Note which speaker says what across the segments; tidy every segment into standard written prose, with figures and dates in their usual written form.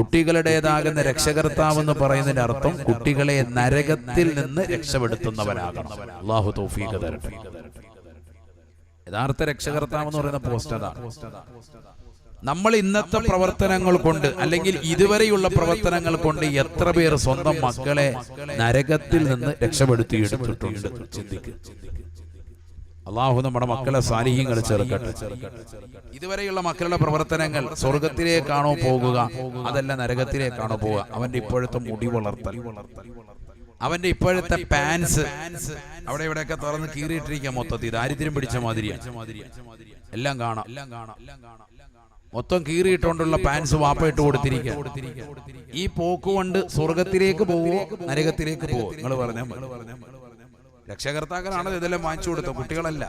Speaker 1: കുട്ടികളുടേതാകുന്ന രക്ഷകർത്താവ് എന്ന് പറയുന്നതിന്റെ അർത്ഥം കുട്ടികളെ നരകത്തിൽ നിന്ന് രക്ഷപ്പെടുത്തുന്നവനാകണം. അല്ലാഹു തൗഫീഖ് തരട്ടെ. യഥാർത്ഥ രക്ഷകർത്താവ് എന്ന് പറയുന്ന പോസ്റ്റ് അതാണ്. നമ്മൾ ഇന്നത്തെ പ്രവർത്തനങ്ങൾ കൊണ്ട് അല്ലെങ്കിൽ ഇതുവരെയുള്ള പ്രവർത്തനങ്ങൾ കൊണ്ട് എത്ര പേർ സ്വന്തം മക്കളെ നരകത്തിൽ നിന്ന് രക്ഷപ്പെടുത്തിയെടുത്തിട്ടുണ്ട്? ചിന്തിക്കുക. അല്ലാഹു നമ്മുടെ മക്കളെ സാലിഹീങ്ങൾ ചേർക്കട്ടെ. ഇതുവരെയുള്ള മക്കളുടെ പ്രവർത്തനങ്ങൾ സ്വർഗത്തിലേക്കാണോ പോകുക, അതല്ല നരകത്തിലേക്കാണോ പോവുക? അവന്റെ ഇപ്പോഴത്തെ മുടി വളർത്തൽ, അവന്റെ ഇപ്പോഴത്തെ പാൻസ് അവിടെ ഇവിടെയൊക്കെ തുറന്ന് കീറിയിട്ടിരിക്കുക, മൊത്തത്തിൽ ദാരിദ്ര്യം പിടിച്ച മാതിരിയാണ്. എല്ലാം കാണാം. മൊത്തം കീറിയിട്ടുകൊണ്ടുള്ള പാൻസ് വാപ്പ ഇട്ട് കൊടുത്തിരിക്കുക. ഈ പോക്ക് കൊണ്ട് സ്വർഗത്തിലേക്ക് പോവോ നരകത്തിലേക്ക് പോവോ? നിങ്ങൾ പറഞ്ഞ രക്ഷകർത്താക്കളാണ് ഇതെല്ലാം വാങ്ങിച്ചു കൊടുത്ത കുട്ടികളല്ല.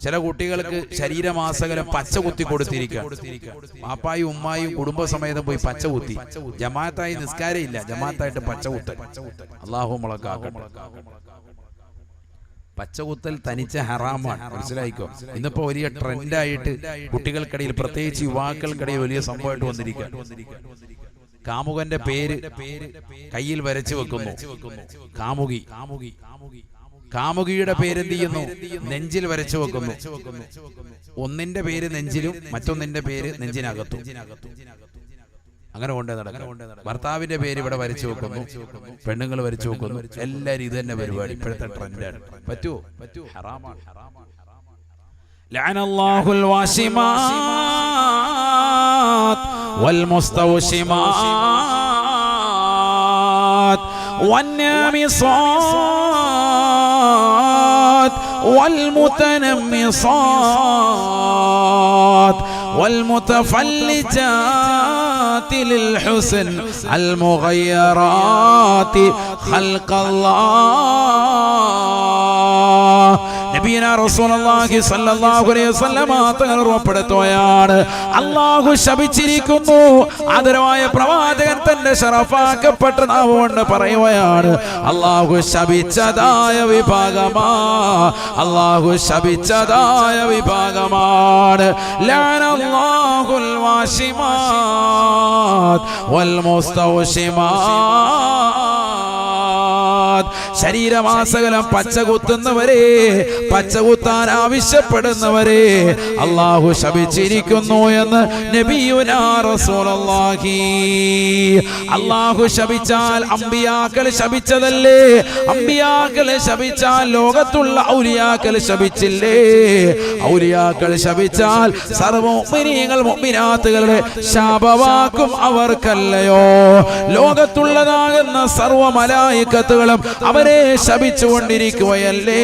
Speaker 1: ചില കുട്ടികൾക്ക് ശരീരമാസകലം പച്ച കുത്തി കൊടുത്തിരിക്കുക. പാപ്പായും ഉമ്മായും കുടുംബസമേതം പോയി പച്ച കുത്തി. ജമാഅത്തായി നിസ്കാരമില്ല, ജമാഅത്തായിട്ട് പച്ച കുത്തൽ. അല്ലാഹു മുളക്കാക്കട്ടെ. പച്ചകുത്തൽ തനിച്ച ഹറാമാണ്, മനസ്സിലായിക്കോ. ഇന്നിപ്പോ വലിയ ട്രെൻഡായിട്ട് കുട്ടികൾക്കിടയിൽ, പ്രത്യേകിച്ച് യുവാക്കൾക്കിടയിൽ വലിയ സംഭവമായിട്ട് വന്നിരിക്കുക. കാമുകന്റെ പേര് കയ്യിൽ വരച്ചു വെക്കുന്നു. കാമുകിയുടെ പേരെന്ത് ചെയ്യുന്നു? നെഞ്ചിൽ വരച്ചു വെക്കുന്നു. ഒന്നിന്റെ പേര് നെഞ്ചിലും മറ്റൊന്നിന്റെ പേര് നെഞ്ചിനകത്തും. അങ്ങനെ കൊണ്ടേ നടക്കണം. ഭർത്താവിന്റെ പേര് ഇവിടെ വരച്ചു വെക്കുന്നു, പെണ്ണുങ്ങൾ വരച്ചു വെക്കുന്നു. എല്ലാരും ഇത് തന്നെ പരിപാടി. ഇപ്പോഴത്തെ ട്രെൻഡാണ്. പറ്റുമോ? ഹറാമാണ്. ലഅനല്ലാഹുൽ വാശിമാത് വൽ മുസ്തവശിമാത് വന്നാമിസാത് വൽ മുതനമ്മിസാത് والمتفلجات للحسن المغيرات خلق الله. നബിയനാ റസൂലുള്ളാഹി സ്വല്ലല്ലാഹു അലൈഹി വസല്ലം തങ്ങൾ ഉറപ്പെടുത്തുകയാണ്, അല്ലാഹു ശപിച്ചിരിക്കുന്നു. ആദരവായ പ്രവാചകൻ തന്റെ ശറഫാക്കപ്പെട്ട നാവുകൊണ്ട് പറയുകയാണ്, അല്ലാഹു ശപിച്ചതായ വിഭാഗമാ, അല്ലാഹു ശപിച്ചതായ വിഭാഗമാണ്. ലഅനല്ലാഹുൽ വാശിമാത് വൽ മുസ്തവശിമാത്. ശരീരമാസകലം പച്ചകുത്തുന്നവരെ, പച്ചകുത്താൻ ആവശ്യപ്പെടുന്നവരെ അല്ലാഹു ശപിച്ചിരിക്കുന്നു എന്ന് നബിയുനാ റസൂലുള്ളാഹി. അല്ലാഹു ശപിച്ചാൽ അമ്പിയാക്കൾ ശപിച്ചതല്ലേ? അമ്പിയാക്കൾ ശപിച്ചാൽ ലോകത്തുള്ള ഔലിയാക്കൾ ശപിച്ചില്ലേ? ഔലിയാക്കൾ ശപിച്ചാൽ സർവ്വ മുഅ്മിനീങ്ങൾ മുഅ്മിനാത്തുകളുടെ ശാപവാക്കും അവർക്കല്ലയോ? ലോകത്തുള്ളതാകുന്ന സർവ്വ മലായികത്തുകളും അവരെ ശപിച്ചുകൊണ്ടിരിക്കുകയല്ലേ?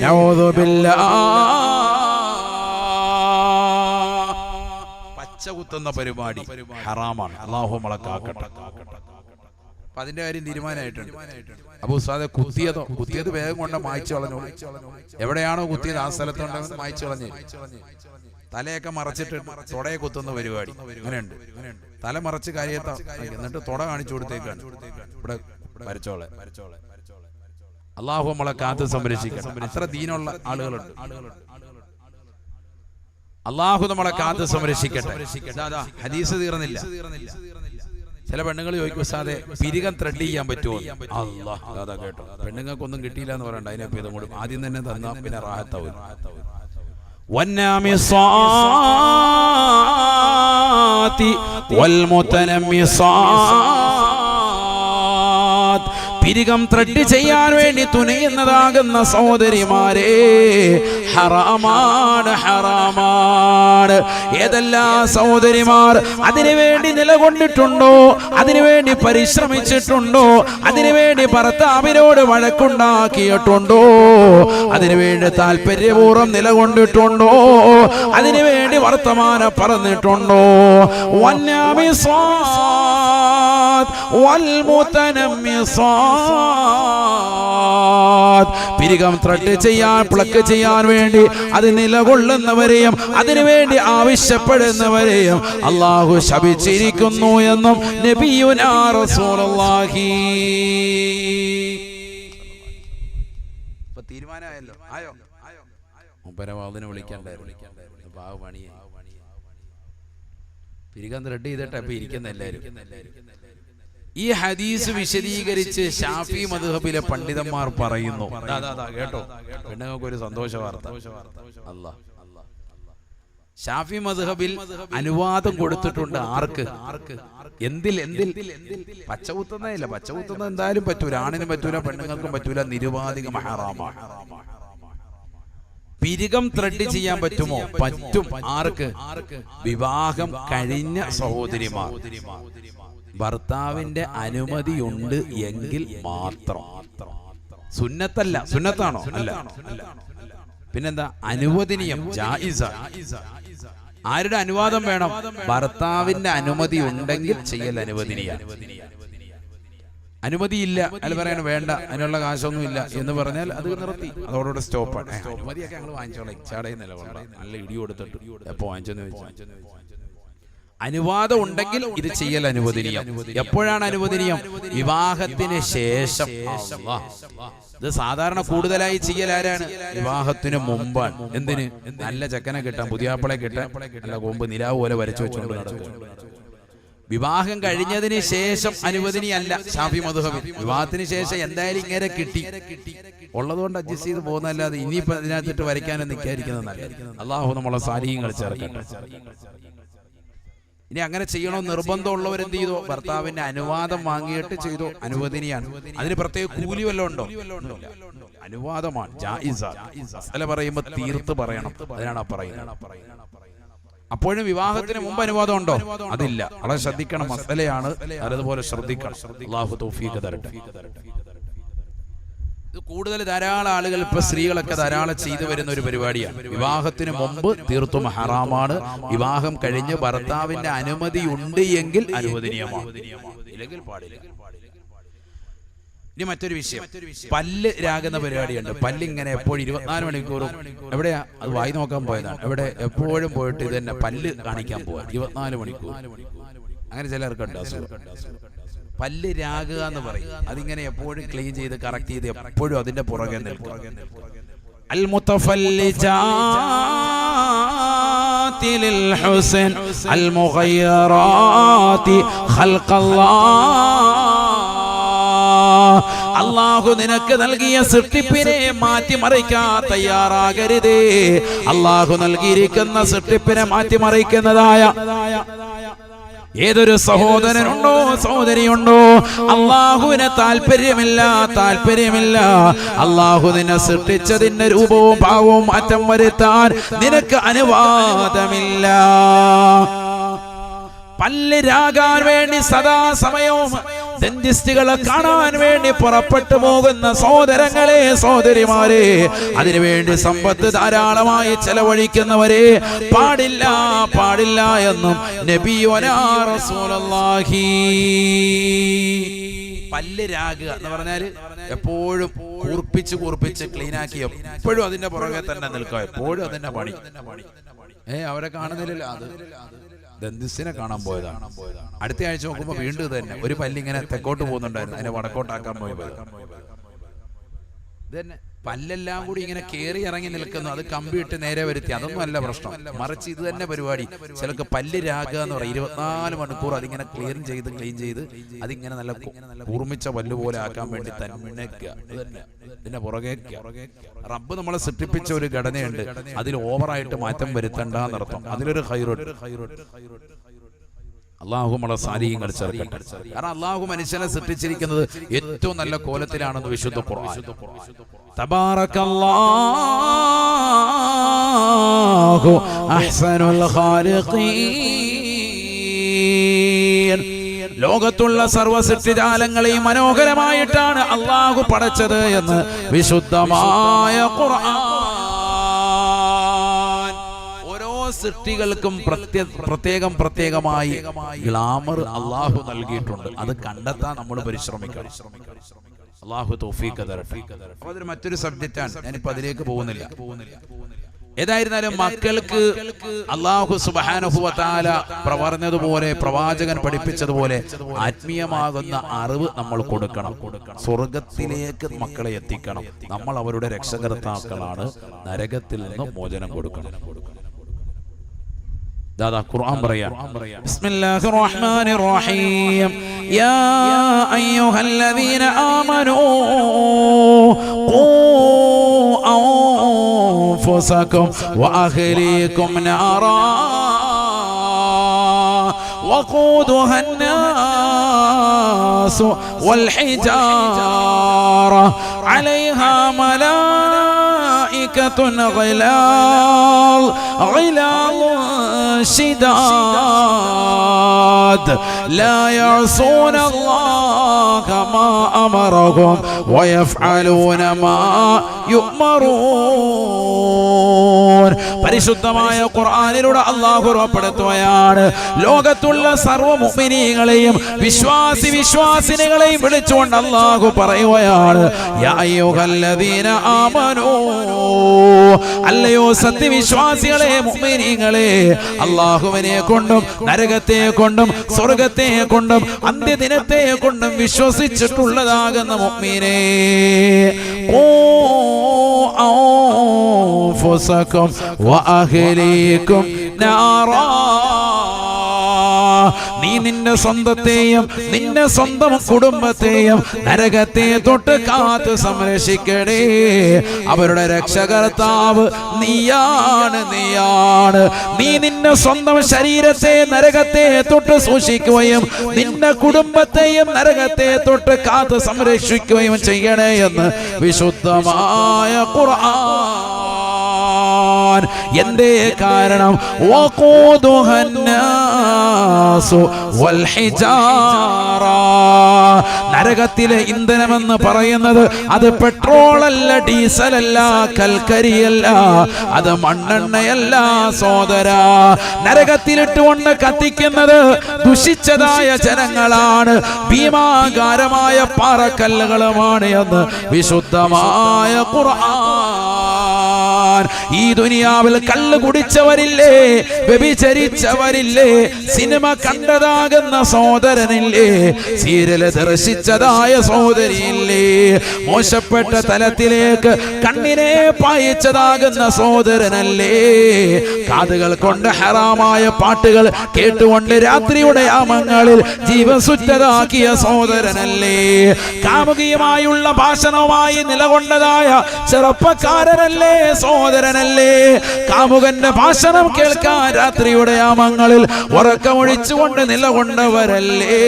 Speaker 1: നഊദു ബില്ലാഹ്. പച്ചകുത്തുന്ന പരിപാടി ഹറാമാണ്. അല്ലാഹു മലക്കാക്കട്ടെ. അപ്പൊ അതിന്റെ കാര്യം തീരുമാനമായിട്ടുണ്ട്. അപ്പൊ ഉസ്താദെ കുത്തിയത് വേഗം കൊണ്ട് മായ്ച്ചു കളഞ്ഞു. എവിടെയാണോ കുത്തിയത് ആ സ്ഥലത്തുണ്ടെന്ന് മായ്ച്ചു കളഞ്ഞ്. തലയൊക്കെ മറച്ചിട്ട് തൊടയെ കുത്തുന്ന പരിപാടി അങ്ങനെയുണ്ട്. തല മറച്ച് കാര്യത്ത എന്നിട്ട് തൊട കാണിച്ചു കൊടുത്തേക്കാണ്. ഇവിടെ വരച്ചോളെ. അല്ലാഹു നമ്മളെ കാത്ത് സംരക്ഷിക്കട്ടെ. അത്ര ദീനുള്ള ആളുകളുണ്ട്. അല്ലാഹു നമ്മളെ കാത്ത് സംരക്ഷിക്കട്ടെ. ഹദീസ് തീർന്നില്ല. ചില പെണ്ണുങ്ങൾ ചോദിക്കും, ഉസ്താദെ പിരികം ത്രെഡ് ചെയ്യാൻ പറ്റുമോ? അല്ലാഹ് അതാ കേട്ടോ, പെണ്ണുങ്ങൾക്കൊന്നും കിട്ടിയില്ല എന്ന് പറയണ്ട. അതിനെ ഇതും കൂടി ആദ്യം തന്നെ തന്നാ പിന്നെ റാഹത്താവും. വന്നാമിസാതി വൽ മുതനമ്മിസാത്. പിരികം ത്രെഡ് ചെയ്യാൻ വേണ്ടി തുനിയുന്നതാകുന്ന സഹോദരിമാരെ ഹറാമാണ്, ഹറാമാണ്. ഏതെല്ലാം സഹോദരിമാർ അതിനുവേണ്ടി നിലകൊണ്ടിട്ടുണ്ടോ, അതിനുവേണ്ടി പരിശ്രമിച്ചിട്ടുണ്ടോ, അതിനുവേണ്ടി ഭർത്താവിനോട് വഴക്കുണ്ടാക്കിയിട്ടുണ്ടോ, അതിനുവേണ്ടി താല്പര്യപൂർവ്വം നിലകൊണ്ടിട്ടുണ്ടോ, അതിനുവേണ്ടി വർത്തമാനം പറഞ്ഞിട്ടുണ്ടോ? വന്നാമിസാത് വൽ മുതനമ്മിസാത്. പിരികം ത്രെഡ് ചെയ്യാൻ, പ്ലക്ക് ചെയ്യാൻ വേണ്ടി അത് നിലകൊള്ളുന്നവരെയും അതിനുവേണ്ടി ആവശ്യപ്പെടുന്നവരെയും അല്ലാഹു ശപിച്ചിരിക്കുന്നു എന്നും നബിയുനാ റസൂലുള്ളാഹി. ഇപ്പൊ തീരുമാനമായല്ലോ. ആയോ? മുപ്പരവാദിനെ വിളിക്കണ്ടായിരുന്നു. പിരികം ത്രെഡ് ചെയ്തിട്ട് ഇപ്പൊ ഇരിക്കുന്ന എല്ലാവരും. ഈ ഹദീസ് വിശദീകരിച്ച് ഷാഫി മദ്ഹബിലെ പണ്ഡിതന്മാർ പറയുന്നു, കേട്ടോ പെണ്ണുങ്ങൾക്ക് ഒരു സന്തോഷ വാർത്ത. അല്ലാഹ് ഷാഫി മദ്ഹബിൽ അനുവാദം കൊടുത്തിട്ടുണ്ട്. ആർക്ക്? എന്തിൽ? പച്ചകുത്തുന്നതില്ല. പച്ചകുത്തുന്നത് എന്തായാലും പറ്റൂല, ആണിനും പറ്റൂല, പെണ്ണുങ്ങൾക്കും പറ്റൂല, നിരുപാധികം ഹറാമാണ്. പിരികം ത്രെഡ് ചെയ്യാൻ പറ്റുമോ? പറ്റും. ആർക്ക്? വിവാഹം കഴിഞ്ഞ സഹോദരിമാർ. ഭർത്താവിന്റെ അനുമതിയുണ്ട് എങ്കിൽ മാത്രം. സുന്നത്തല്ല. സുന്നത്താണോ? അല്ല. പിന്നെന്താ? അനുവദനീയം, ജായിസ. ആരുടെ അനുവാദം വേണം? ഭർത്താവിന്റെ അനുമതി ഉണ്ടെങ്കിൽ ചെയ്യൽ അനുവദനീയാണ്. അനുമതിയില്ല, അല്ല പറയണം വേണ്ട, അതിനുള്ള കാശൊന്നും ഇല്ല എന്ന് പറഞ്ഞാൽ അത് നിർത്തി, അതോടുകൂടെ സ്റ്റോപ്പാണ്. അനുമതിയൊക്കെ ഞങ്ങൾ വാങ്ങിച്ചോളാം, ഇച്ചാടയിൽ നിലകൊണ്ട നല്ല ഇടി കൊടുത്തിട്ട് എപ്പോ വാങ്ങിച്ചെന്ന് വെച്ചാൽ. അനുവാദം ഉണ്ടെങ്കിൽ ഇത് ചെയ്യൽ അനുവദനീയം. എപ്പോഴാണ് അനുവദനീയം? വിവാഹത്തിന് ശേഷം. ഇത് സാധാരണ കൂടുതലായി ചെയ്യൽ ആരാണ്? വിവാഹത്തിന് മുമ്പാണ്. എന്തിന്? നല്ല ചെക്കനെ കിട്ടാൻ, പുതിയാപ്പളെ കിട്ടാൻ, നല്ല കൊമ്പ് നിലാവ് പോലെ വരച്ചു വെച്ചുകൊണ്ട് നടക്കും. വിവാഹം കഴിഞ്ഞതിന് ശേഷം അനുവദനീയല്ല ഷാഫി മദ്ഹബിൽ. വിവാഹത്തിന് ശേഷം എന്തായാലും ഇങ്ങനെ കിട്ടി ഉള്ളതുകൊണ്ട് അഡ്ജസ്റ്റ് ചെയ്ത് പോകുന്നതല്ലാതെ ഇനിയിപ്പോ അതിനകത്തിട്ട് വരയ്ക്കാനും നിൽക്കാതിരിക്കുന്നത് നല്ലത്. അള്ളാഹു നമ്മളെ സാലിഹ്യങ്ങൾ ചേർക്കട്ടെ. ഇനി അങ്ങനെ ചെയ്യണോ നിർബന്ധമുള്ളവർ എന്ത് ചെയ്തോ? ഭർത്താവിന്റെ അനുവാദം വാങ്ങിയിട്ട് ചെയ്തോ, അനുവദനീയാണ്. അതിന് പ്രത്യേക കൂലി വല്ലതും ഉണ്ടോ? അനുവാദമാണ്, ജായിസ. മസല പറയുമ്പോൾ തീർത്ത് പറയണം, അതിനാണ് പറയുന്നത്. അപ്പോഴും വിവാഹത്തിന് മുമ്പ് അനുവാദം ഉണ്ടോ? അതില്ല. വളരെ ശ്രദ്ധിക്കണം, മസലയാണ്, അതുപോലെ ശ്രദ്ധിക്കണം. അല്ലാഹു തൗഫീഖ് തരട്ടെ. ഇത് കൂടുതൽ ധാരാളം ആളുകൾ, ഇപ്പൊ സ്ത്രീകളൊക്കെ ധാരാളം ചെയ്തു വരുന്ന ഒരു പരിപാടിയാണ്. വിവാഹത്തിന് മുമ്പ് തീർത്തും ഹറാമാണ്. വിവാഹം കഴിഞ്ഞ് ഭർത്താവിന്റെ അനുമതി ഉണ്ട് എങ്കിൽ അനുവദനീയമാണ്, ഇല്ലെങ്കിൽ പാടില്ല. ഇനി മറ്റൊരു വിഷയം, പല്ല് രാകുന്ന പരിപാടിയുണ്ട്. പല്ലിങ്ങനെ എപ്പോഴും 24 മണിക്കൂറും എവിടെയാ? അത് വായി നോക്കാൻ പോയതാണ്. എവിടെ? എപ്പോഴും പോയിട്ട് ഇത് തന്നെ പല്ല് കാണിക്കാൻ പോവാ 24 മണിക്കൂർ. അങ്ങനെ ചിലർക്കുണ്ട് അസുഖം. പല്ല് രാകുക എന്ന് പറയും. അതിങ്ങനെ എപ്പോഴും ക്ലീൻ ചെയ്ത് കറക്റ്റ് ചെയ്ത് എപ്പോഴും അതിന്റെ പുറകെ നിൽക്കും. അൽ മുതഫല്ലിജാതി ലിൽ ഹുസ്ൻ അൽ മുഗയ്യറാതി ഖൽഖല്ലാഹ്. അല്ലാഹു നിനക്ക് നൽകിയ സൃഷ്ടിപ്പിനെ മാറ്റിമറിക്കാൻ തയ്യാറാകരുതേ. അല്ലാഹു നൽകിയിരിക്കുന്ന സൃഷ്ടിപ്പിനെ മാറ്റിമറിക്കുന്നതായ ഏതൊരു സഹോദരനുണ്ടോ, സഹോദരിയുണ്ടോ, അള്ളാഹുവിന് താല്പര്യമില്ല. അള്ളാഹു നിന്നെ സൃഷ്ടിച്ചതിന്റെ രൂപവും ഭാവവും മാറ്റം വരുത്താൻ നിനക്ക് അനുവാദമില്ല. പല്ല് രാകാൻ വേണ്ടി സദാസമയവും ഡെന്റിസ്റ്റുകളെ കാണാൻ വേണ്ടി പുറപ്പെട്ടു പോകുന്ന സഹോദരങ്ങളെ, സഹോദരിമാരെ, അതിനുവേണ്ടി സമ്പത്ത് ധാരാളമായി ചെലവഴിക്കുന്നവരെ പാടില്ല എന്നും നബിയുനാ റസൂലുള്ളാഹി. പല്ല് രാകുക എന്ന് പറഞ്ഞാല് എപ്പോഴും കൂർപ്പിച്ച് ക്ലീനാക്കി എപ്പോഴും അതിന്റെ പുറകെ തന്നെ നിൽക്കുക, എപ്പോഴും അതിന്റെ പണി. അവരെ കാണുന്നില്ല, അത് ദന്തിസിനെ കാണാൻ പോയതാണ്. അടുത്ത ആഴ്ച നോക്കുമ്പോ വീണ്ടും തന്നെ ഒരു പല്ലിങ്ങനെ തെക്കോട്ട് പോകുന്നുണ്ടായിരുന്നു, അതിനെ വടക്കോട്ടാക്കാൻ പോയത്. ഇതന്നെ പല്ലെല്ലാം കൂടി ഇങ്ങനെ കേറി ഇറങ്ങി നിൽക്കുന്നു, അത് കമ്പിയിട്ട് നേരെ വരുത്തി. അതൊന്നും അല്ല പ്രശ്നം, മറിച്ച് ഇത് തന്നെ പരിപാടി. ചിലർക്ക് പല്ല് രാകുക എന്ന് പറയും. 24 മണിക്കൂർ അതിങ്ങനെ ക്ലീൻ ചെയ്ത് അതിങ്ങനെ നല്ല കൂർമിച്ച പല്ല് പോലെ ആക്കാൻ വേണ്ടി തന്നെ ഇതിന്റെ പുറകെ. റബ്ബ് നമ്മളെ സൃഷ്ടിപ്പിച്ച ഒരു ഘടനയുണ്ട്, അതിൽ ഓവറായിട്ട് മാറ്റം വരുത്തണ്ടെന്നർത്ഥം. അതിലൊരു ഖൈറുണ്ട്. അള്ളാഹു നമ്മളെ സാലിഹ്യങ്ങൾ ചേർക്കട്ടെ. കാരണം അള്ളാഹു മനുഷ്യനെ സൃഷ്ടിച്ചിരിക്കുന്നത് ഏറ്റവും നല്ല കോലത്തിലാണെന്ന് വിശുദ്ധ ഖുർആൻ. തബാറകല്ലാഹു അഹ്സനുൽ ഖാലിഖീൻ. ലോകത്തുള്ള സർവ്വ സൃഷ്ടിജാലങ്ങളെയും മനോഹരമായിട്ടാണ് അള്ളാഹു പടച്ചത് എന്ന് വിശുദ്ധമായ ഖുർആൻ. സൃഷ്ടികൾക്കും പ്രത്യേകമായി ഗ്ലാമർ അള്ളാഹു നൽകിയിട്ടുണ്ട്. അത് കണ്ടെത്താൻ നമ്മൾ പരിശ്രമിക്കണം. അള്ളാഹു തൗഫീഖ് തരട്ടെ. അതൊരു മറ്റൊരു സബ്ജക്റ്റാണ്, ഞാനിപ്പോ അതിലേക്ക് പോകുന്നില്ല. ഏതായിരുന്നാലും മക്കൾക്ക് അള്ളാഹു സുബ്ഹാനഹു വ തആല പറഞ്ഞതുപോലെ, പ്രവാചകൻ പഠിപ്പിച്ചതുപോലെ ആത്മീയമാകുന്ന അറിവ് നമ്മൾ കൊടുക്കണം. സ്വർഗത്തിലേക്ക് മക്കളെ എത്തിക്കണം. നമ്മൾ അവരുടെ രക്ഷകർത്താക്കളാണ്. നരകത്തിൽ നിന്ന് മോചനം കൊടുക്കണം. ദാദാ ഖുർആൻ പറയാ ബിസ്മില്ലാഹിർ റഹ്മാനിർ റഹീം യാ അയ്യുഹല്ലദീന ആമനൂ ഖൂ അൻഫുസകും വഅഹ്ലീകും നാറാ وقودها الناس والحجارة عليها ملائكة غلاظ شداد لا يعصون الله ما أمرهم ويفعلون ما يؤمرون. പരിശുദ്ധമായ ഖുർആനിലൂടെ അല്ലാഹു ഉറപ്പെടുത്തുകയാണ്, ലോകത്തുള്ള സർവ്വ മുഅ്മിനീങ്ങളെയും വിശ്വാസിനികളെയും വിളിച്ചുകൊണ്ട് അല്ലാഹു പറയുകയാണ്, യാ അയ്യുഹല്ലദീന ആമനൂ, അല്ലയോ സത്യവിശ്വാസികളെ, മുഅ്മിനീങ്ങളെ, അല്ലാഹുവിനെ കൊണ്ടും നരകത്തെ കൊണ്ടും സ്വർഗ്ഗത്തെ കൊണ്ടും അന്ത്യദിനത്തെ കൊണ്ടും വിശ്വസിച്ചിട്ടുള്ളതാകുന്ന മുഅ്മിനേ, أنفسكم وأهليكم نارا. നീ നിന്റെ സ്വന്തത്തെയും നിന്റെ സ്വന്തം കുടുംബത്തെയും നരകത്തെ തൊട്ട് കാത്ത് സംരക്ഷിക്കണേ. അവരുടെ രക്ഷകർത്താവ് നീയാണ്. നീ നിന്റെ സ്വന്തം ശരീരത്തെ നരകത്തെ തൊട്ട് സൂക്ഷിക്കുകയും നിന്റെ കുടുംബത്തെയും നരകത്തെ തൊട്ട് കാത്ത് സംരക്ഷിക്കുകയും ചെയ്യണേ എന്ന് വിശുദ്ധമായ ഖുർആൻ. എന്തേ കാരണം? നരകത്തിലെ ഇന്ധനമെന്ന് പറയുന്നത് അത് പെട്രോളല്ല, ഡീസലല്ല, കൽക്കരിയല്ല, അത് മണ്ണെണ്ണയല്ല സോദര. നരകത്തിലിട്ടുകൊണ്ട് കത്തിക്കുന്നത് ദുഷിച്ചതായ ജനങ്ങളാണ്, ഭീമാകാരമായ പാറക്കല്ലുകളുമാണ് എന്ന് വിശുദ്ധമായ ഖുർആൻ. ഈ ദുനിയാവിൽ കള്ള് കുടിച്ചവരില്ലേ, വ്യഭിചരിച്ചവരില്ലേ, സിനിമ കണ്ടതാകുന്ന സോദരനില്ലേ, സീരിയല് ദർശിച്ചതായ സോദരിയില്ലേ, മോശപ്പെട്ട തലത്തിലേക്ക് കണ്ണിനെ പായിച്ചതാകുന്ന സോദരനല്ലേ, കാതുകൾ കൊണ്ട് ഹറാമായ പാട്ടുകൾ കേട്ടുകൊണ്ട് രാത്രിയുടെ യാമങ്ങളിൽ ജീവൻ സുറ്റതാക്കിയ സോദരനല്ലേ, കാമുകിയുമായുള്ള ഭാഷണവുമായി നിലകൊണ്ടതായ ചെറുപ്പക്കാരനല്ലേ, സോദരനല്ലേ, കാമുകന്റെ ഭാഷണം കേൾക്കാൻ രാത്രിയുടെ യാമങ്ങളിൽ ഉറക്കമൊഴിച്ചുകൊണ്ട് നിലകൊണ്ടവരല്ലേ,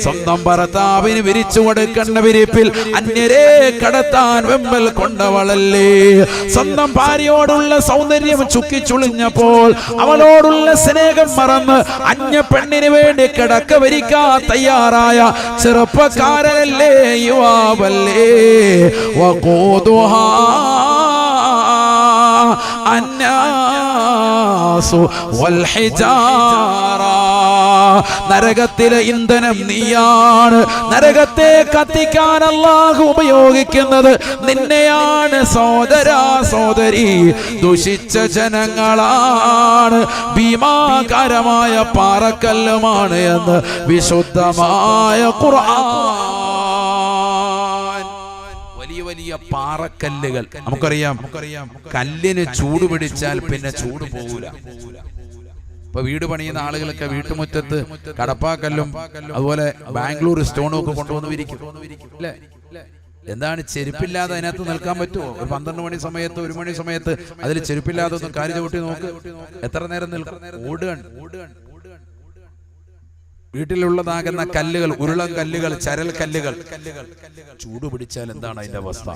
Speaker 1: സ്വന്തം ഭർത്താവിന് വിരിച്ചു കൊടുക്കേണ്ട വിരിപ്പിൽ അന്യരെ കടത്താൻ വെമ്പൽ കൊണ്ടവളല്ലേ, സ്വന്തം ഭാര്യയോടുള്ള സൗന്ദര്യം ചുക്കിച്ചുളിഞ്ഞപ്പോൾ അവളോടുള്ള സ്നേഹം മറന്ന് അന്യ പെണ്ണിന് വേണ്ടി കിടക്ക വരിക്കാൻ തയ്യാറായ ചെറുപ്പക്കാരനല്ലേ, യുവാവല്ലേ. വഖൂദുഹാ അന്നാസു വൽ ഹിജാറ. നരകത്തിലെ ഇന്ധനം നീയാണ്. നരകത്തെ കത്തിക്കാൻ അല്ലാഹു ഉപയോഗിക്കുന്നത് നിന്നെയാണ് സോദരാ, സോദരി. ദുഷിച്ച ജനങ്ങളാണ്, ഭീമാകാരമായ പാറക്കല്ലുമാണ് എന്ന് വിശുദ്ധമായ ഖുർആൻ. വലിയ പാറക്കല്ലുകൾ നമുക്കറിയാം, കല്ലിന് ചൂട് പിടിച്ചാൽ പിന്നെ ചൂട് പോകൂല. ഇപ്പൊ വീട് പണിയുന്ന ആളുകളൊക്കെ വീട്ടുമുറ്റത്ത് കടപ്പാക്കല്ലും അതുപോലെ ബാംഗ്ലൂർ സ്റ്റോണും ഒക്കെ കൊണ്ടുവന്ന് വിരിക്കും അല്ലേ? എന്താണ്, ചെരുപ്പില്ലാതെ അതിനകത്ത് നിൽക്കാൻ പറ്റുമോ? ഒരു 12 മണി സമയത്ത് 1 മണി സമയത്ത് അതിൽ ചെരുപ്പില്ലാതെ ഒന്ന് കാല് ചവിട്ടി നോക്ക്, എത്ര നേരം നിൽക്കും? ഓടുകയാണ്. വീട്ടിലുള്ളതാകുന്ന കല്ലുകൾ, ഉരുളൻ കല്ലുകൾ, ചരൽ കല്ലുകൾ ചൂട് പിടിച്ചാൽ എന്താണ് അതിന്റെ അവസ്ഥ?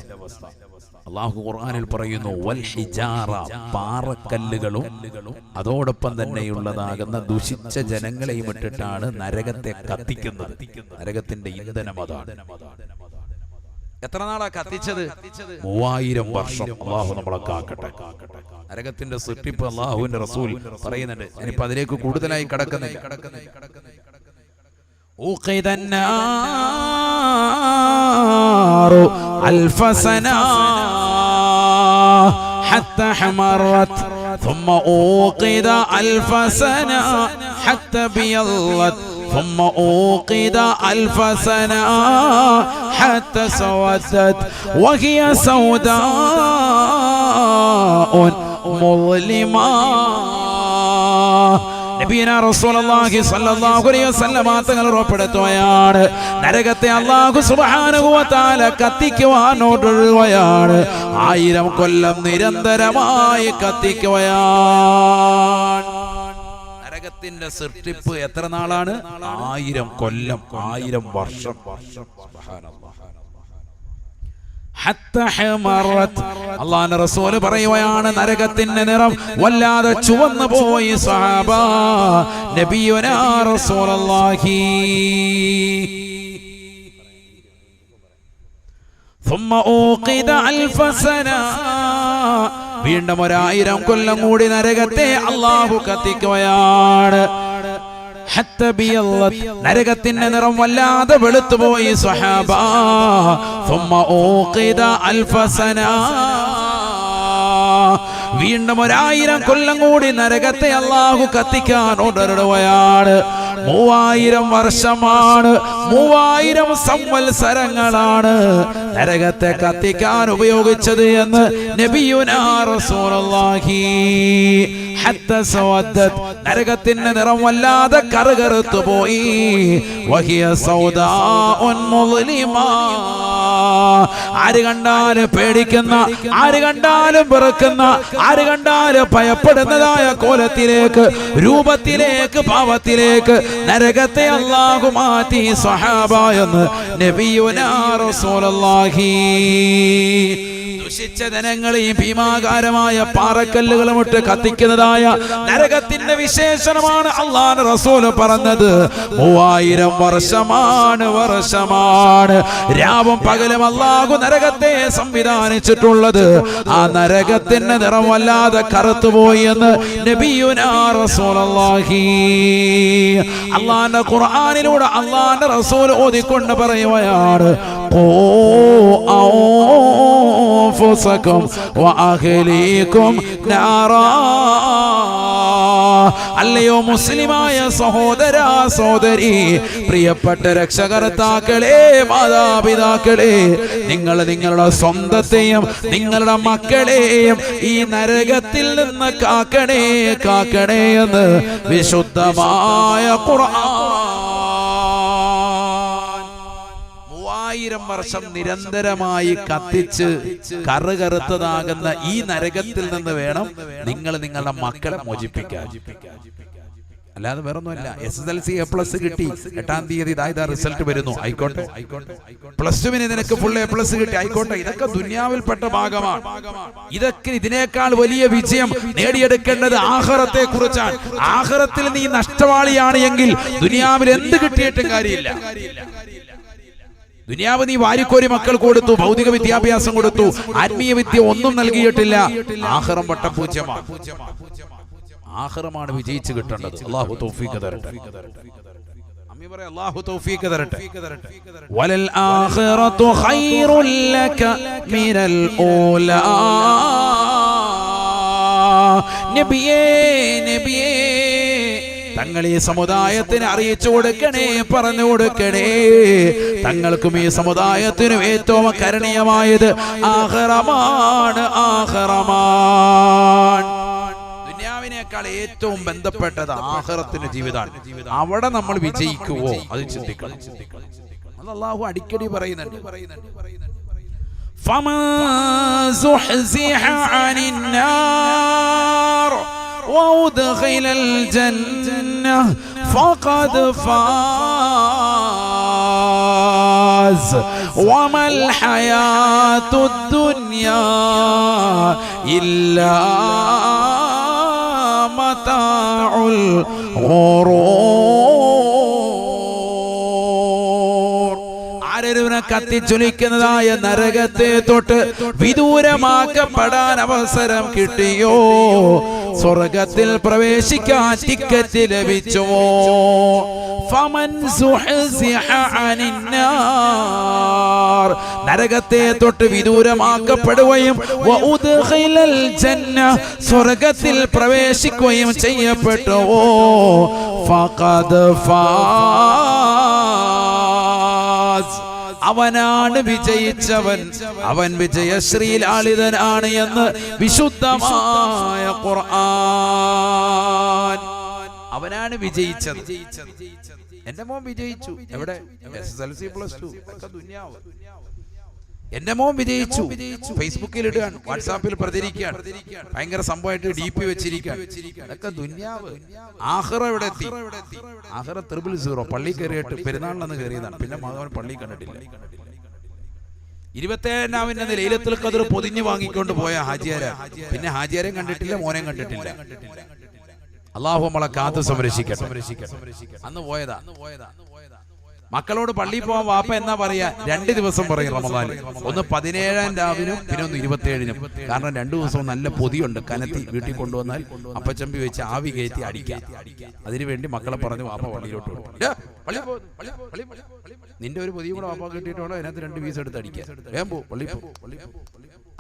Speaker 1: അല്ലാഹു ഖുർആനിൽ പറയുന്നു, വൽ ഹിജാറ, പാറക്കല്ലുകളും അതോടൊപ്പം തന്നെയുള്ളതാകുന്ന ദുഷിച്ച ജനങ്ങളെയും ഇട്ടിട്ടാണ് നരകത്തെ കത്തിക്കുന്നത്. നരകത്തിന്റെ ഇന്ധനം അതാണ്. എത്ര നാളാ കത്തിച്ചത്? 3000 വർഷം. അല്ലാഹു നമ്മളെ കാക്കട്ടെ. നരകത്തിന്റെ സൃഷ്ടിപ്പ് അല്ലാഹുവിന്റെ റസൂൽ പറയുന്നുണ്ട്. ഞാനിപ്പോ അതിലേക്ക് കൂടുതലായി കടക്കുന്നില്ല. أوقد النار 1000 سنة حتى حمرت ثم أوقد 1000 سنة حتى بيضت ثم أوقد 1000 سنة حتى سودت وهي سوداء مظلمة. നബിയനാ റസൂലുള്ളാഹി സ്വല്ലല്ലാഹു അലൈഹി വസല്ലം തങ്ങൾ ഉറപ്പെടുത്തുകയാണ്, നരകത്തെ അല്ലാഹു സുബ്ഹാനഹു വ തആല കത്തിക്കുവാനോടുകയാണ്, 1000 കൊല്ലം നിരന്തരമായി കത്തിക്കുകയാണ്. നരകത്തിന്റെ സൃഷ്ടിപ്പ് എത്ര നാളാണ്? 1000 കൊല്ലം, 1000 വർഷം. അല്ലാഹുവിന്റെ റസൂൽ പറയുകയാണ്, നരകത്തിന്റെ നിറം വല്ലാതെ ചുവന്നു പോയി സഹാബ. നബിയുനാ റസൂലുള്ളാഹി ثم اوقد 1000 سنه, വീണ്ടും 1000 കൊല്ലം കൂടി നരകത്തെ അല്ലാഹു കത്തിക്കുകയാണ്. നരകത്തിന്റെ നിറം വല്ലാതെ വെളുത്തുപോയി സ്വഹാബ. വീണ്ടും 1000 കൊല്ലം കൂടി നരകത്തെ അല്ലാഹു കത്തിക്കാൻ ഓർഡറിടുകയാണ്. 3000 വർഷമാണ്, 3000 സംവത്സരങ്ങളാണ് നരകത്തെ കത്തിക്കാൻ ഉപയോഗിച്ചത് എന്ന് നബിയുനാ റസൂലുള്ളാഹി. ഹത്താ സവദ്ദത്, നരകത്തിന്റെ നിറം വല്ലാതെ കറുകറുത്തു പോയി. വഹിയ സൗദാഉൻ മുളിമാ, ആര് കണ്ടാലും പേടിക്കുന്ന, ആര് കണ്ടാലും വെറുക്കുന്ന, ആര് കണ്ടാലും ഭയപ്പെടുന്നതായ കോലത്തിലേക്ക്, രൂപത്തിലേക്ക്, ഭാവത്തിലേക്ക് നരകത്തെ അല്ലാഹു മാറ്റി സ്വഹാബ എന്ന് നബിയുനാ റസൂലുള്ളാഹി. ദുഷിച്ച ജനങ്ങളെയും ഭീമാകാരമായ പാറക്കല്ലുകളും ഇട്ട് കത്തിക്കുന്നതായ നരകത്തിന്റെ വിശേഷണമാണ് അല്ലാഹുവിന്റെ റസൂൽ പറഞ്ഞത്. 3000 വർഷമാണ് രാവും പകലും അല്ലാഹു നരകത്തെ സംവിധാനിച്ചിട്ടുള്ളത്. ആ നരകത്തിന്റെ നിറം വല്ലാതെ കറുത്തുപോയി എന്ന് നബിയുനാ റസൂലുള്ളാഹി. അല്ലാഹുവിന്റെ ഖുർആനിലൂടെ അല്ലാഹുവിന്റെ റസൂൽ ഓതിക്കൊണ്ട് പറയുകയാണ്, أنفسكم وأهليكم نارا. അല്ലയോ മുസ്ലിമായ സഹോദര സഹോദരി, പ്രിയപ്പെട്ട രക്ഷകർത്താക്കളെ, മാതാപിതാക്കളെ, നിങ്ങൾ നിങ്ങളുടെ സ്വന്തത്തെയും നിങ്ങളുടെ മക്കളെയും ഈ നരകത്തിൽ നിന്ന് കാക്കണേ, കാക്കണേ എന്ന് വിശുദ്ധമായ ഖുർആൻ. 1000 വർഷം നിരന്തരമായി കത്തിച്ച് കറുകറുത്തതാകുന്ന ഈ നരകത്തിൽ നിന്ന് വേണം നിങ്ങൾ നിങ്ങളുടെ മക്കളെ മോചിപ്പിക്കാൻ. അല്ലാതെ വേറൊന്നുമല്ല. SSLC A+ കിട്ടി, 8-ാം തീയതി ഇതാ റിസൾട്ട് വരുന്നു, ആയിക്കോട്ടെ. +2 നിനക്ക് ഫുൾ A+ കിട്ടി, ആയിക്കോട്ടെ. ഇതൊക്കെ ദുനിയാവിൽപ്പെട്ട ഭാഗമാണ്. ഇതൊക്കെ ഇതിനേക്കാൾ വലിയ വിജയം നേടിയെടുക്കേണ്ടത് ആഖിറത്തെ കുറിച്ചാണ്. ആഖിറത്തിൽ നീ നഷ്ടവാളിയാണ് എങ്കിൽ ദുനിയാവിൽ എന്ത് കിട്ടിയിട്ടും കാര്യമില്ല. ദുനിയാവ് നീ വാരിക്കോരി മക്കൾ കൊടുത്തു, ഭൗതിക വിദ്യാഭ്യാസം കൊടുത്തു, ആത്മീയ വിദ്യ ഒന്നും നൽകിയിട്ടില്ല. ആഖിറം വട്ടപ്പൂജ്യമാണ്. ആഖിറമാണ് വിജയിച്ചു കിട്ടേണ്ടത്. അല്ലാഹു തൗഫീഖ് തരട്ടെ. അമ്മി പറ, അല്ലാഹു തൗഫീഖ് തരട്ടെ. വലൽ ആഖിറതു ഖൈറുൽ ലക മിനൽ ഊലാ. നബിയേ, നബിയേ, തങ്ങൾ ഈ സമുദായത്തിന് അറിയിച്ചു കൊടുക്കണേ, പറഞ്ഞു കൊടുക്കണേ. തങ്ങൾക്കും ഈ സമുദായത്തിനും ഏറ്റവും കരണീയമായത് ആഖിറമാണ്, ആഖിറമാണ്. ദുനിയാവിനേക്കാൾ ഏറ്റവും ബന്ധപ്പെട്ടത് ആഖിറത്തിന്റെ ജീവിതമാണ്. അവിടെ നമ്മൾ വിജയിക്കുവോ അത് ചിന്തിക്കണം. അത് അല്ലാഹു അടിക്കടി പറയുന്നുണ്ട്. ഫമൻ സുഹ്സിഹ അനിന്നാർ وأدخل الجنة فقد فاز وما الحياة الدنيا إلا متاع الغرور. കത്തിച്ചൊലിക്കുന്നതായ നരകത്തെ തൊട്ട് വിദൂരമാക്കപ്പെടാൻ അവസരം കിട്ടിയോ, സ്വർഗത്തിൽ പ്രവേശിക്കാൻ ടിക്കറ്റ് ലഭിച്ചുവോ? ഫമൻ സുഹ്സിഹ അനിന്നാർ, നരകത്തെ തൊട്ട് വിദൂരമാക്കപ്പെടുകയും വഉദ്ഖിലൽ ജന്ന, സ്വർഗത്തിൽ പ്രവേശിക്കുകയും ചെയ്യപ്പെട്ടുവോ, ഫഖദ് ഫാസ്, അവനാണ് വിജയിച്ചവൻ, അവൻ വിജയശ്രീലാളിതനാണ് എന്ന് വിശുദ്ധമായ ഖുർആൻ. അവനാണ് വിജയിച്ചത്. എന്റെ മോൻ വിജയിച്ചു. എവിടെ? SSLC +2 ഒക്കെ ദുനിയാവ്. എന്റെ മോൻ വിജയിച്ചു. ഫേസ്ബുക്കിൽ ഇടുകയാണ്, വാട്സാപ്പിൽ പ്രചരിക്കുകയാണ്, ഭയങ്കര സംഭവമായിട്ട് DP വെച്ചിരിക്കുകയാണ്. അതൊക്കെ ദുനിയാവ്. ആഖിറ എവിടെ എത്തി? ആഖിറ 000. പള്ളി കയറിയിട്ട് പെരുന്നാളിനെന്ന് കയറിയതാണ്. പിന്നെ മകൻ പള്ളി കണ്ടിട്ടില്ല. 27ാം ലൈലത്തുൽ ഖദ്ർ പൊതിഞ്ഞു വാങ്ങിക്കൊണ്ട് പോയ ഹാജിയാരാ. പിന്നെ ഹാജിയാരെയും കണ്ടിട്ടില്ല, മോനെയും കണ്ടിട്ടില്ല. അല്ലാഹു നമ്മളെ കാത്തു സംരക്ഷിക്കട്ടെ. അന്ന് പോയതാ. മക്കളോട് പള്ളിയിൽ പോവാൻ വാപ്പ എന്നാ പറയാ? 2 ദിവസം പറയും റമദാൻ. ഒന്ന് 17-ാം രാവിനും പിന്നെ ഒന്ന് 27-നും. കാരണം 2 ദിവസവും നല്ല പൊതിയുണ്ട്, കനത്തി വീട്ടിൽ കൊണ്ടുവന്നാൽ അപ്പച്ചമ്പി വെച്ച് ആവി കയറ്റി അടിക്കാം. അതിനുവേണ്ടി മക്കളെ പറഞ്ഞു വാപ്പ പള്ളിയിലോട്ട് വിട്ടു. നിന്റെ ഒരു പൊതിയും കൂടെ വാപ്പ കിട്ടിയിട്ടോ, അതിനകത്ത് 2 പീസ് എടുത്ത് അടിക്കാം. വേഗം പോ, പള്ളി പോ.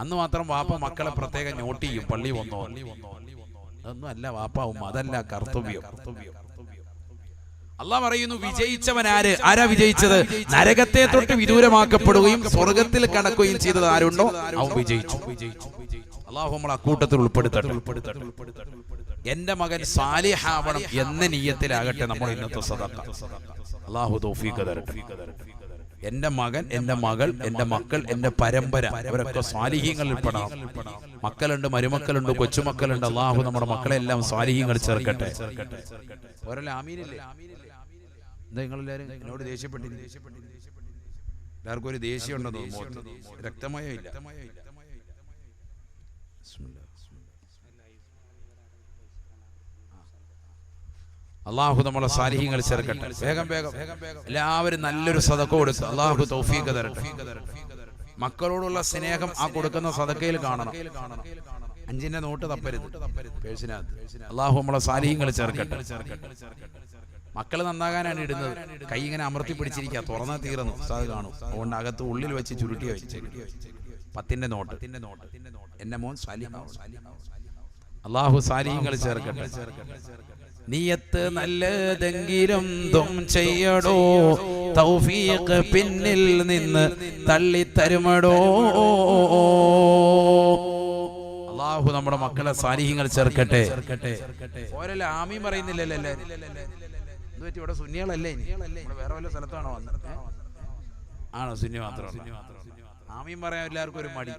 Speaker 1: അന്ന് മാത്രം വാപ്പ മക്കളെ പ്രത്യേകം നോട്ട് ചെയ്യും, പള്ളി വന്നോ. അതൊന്നും അല്ല വാപ്പാവും, അതല്ല കർത്തവ്യം. അല്ലാഹ് പറയുന്നു, വിജയിച്ചവനാര്? ആരാ വിജയിച്ചത്? നരകത്തെ തൊട്ട് വിദൂരമാക്കപ്പെടുകയും സ്വർഗത്തിൽ കടക്കുകയും ചെയ്തത് ആരുണ്ടോ അവൻ വിജയിച്ചു. അല്ലാഹു നമ്മളെ അക്കൂട്ടത്തിൽ ഉൾപ്പെടുത്തട്ടെ. എന്റെ മകൻ സാലിഹാവണം എന്ന നിയ്യത്തിലാകട്ടെ നമ്മൾ ഇന്നത്തെ സദഖ. അല്ലാഹു തൗഫീഖ് തരട്ടെ. എന്റെ മകൻ, എന്റെ മകൾ, എന്റെ മക്കൾ, എന്റെ പരമ്പര അവരൊക്കെ സ്വാലിഹീങ്ങളിൽ പെടണം. മക്കളുണ്ട്, മരുമക്കളുണ്ട്, കൊച്ചുമക്കളുണ്ട്. അല്ലാഹു നമ്മുടെ മക്കളെല്ലാം സ്വാലിഹീങ്ങൾ ചേർക്കട്ടെ. ഒരല്ല ആമീനില്ലേ? എന്താ നിങ്ങളെല്ലാരും എന്നോട് ദേഷ്യപ്പെട്ടില്ല? എല്ലാവർക്കും ഒരു ദേഷ്യം ഉണ്ടെന്ന് തോന്നുന്നു. രക്തമയോ ഇല്ല. അല്ലാഹു നമ്മളെ സാലിഹീങ്ങൾ ചേർക്കട്ടെ. വേഗം വേഗം എല്ലാവരും നല്ലൊരു സദഖ കൊടുക്കുക. അല്ലാഹു തൗഫീഖ് തരട്ടെ. മക്കളോടുള്ള സ്നേഹം ആ കൊടുക്കുന്ന സദഖയിൽ കാണണം. 5ന്റെ നോട്ട് തപ്പരുത് പേഴ്സിനകത്ത്. അല്ലാഹു നമ്മളെ സാലിഹീങ്ങൾ ചേർക്കട്ടെ. മക്കൾ നന്നാകാനാണ് ഇടുന്നത്. കൈ ഇങ്ങനെ അമർത്തി പിടിച്ചിരിക്കുക, തുറന്നാ തീർന്നു അത് കാണും. അതുകൊണ്ട് അകത്ത് ഉള്ളിൽ വെച്ച് ചുരുട്ടി വെച്ച് 10ന്റെ നോട്ട്. എന്റെ മോൻ സാലിഹാവും. അല്ലാഹു സാലിഹീങ്ങൾ ചേർക്കട്ടെ. നിയത്ത് നല്ലതെങ്കിലും ദും ചെയ്യടോ, തൗഫീഖ് പിന്നിൽ നിന്ന് തള്ളിത്തരുമടോ. അല്ലാഹു നമ്മുടെ മക്കളെ സാലിഹീങ്ങൾ ചേർക്കട്ടെ. ഓരല്ല ആമീൻ പറയുന്നില്ലല്ലേ? എന്തുപറ്റി? ഇവിടെ സുന്നികളല്ലേ? വേറെ വല്ല സ്ഥലത്താണോ വന്നത്? ആണോ? സുന്നി മാത്രമാണ്. ആമീൻ പറയാൻ എല്ലാവർക്കും ഒരു മടി.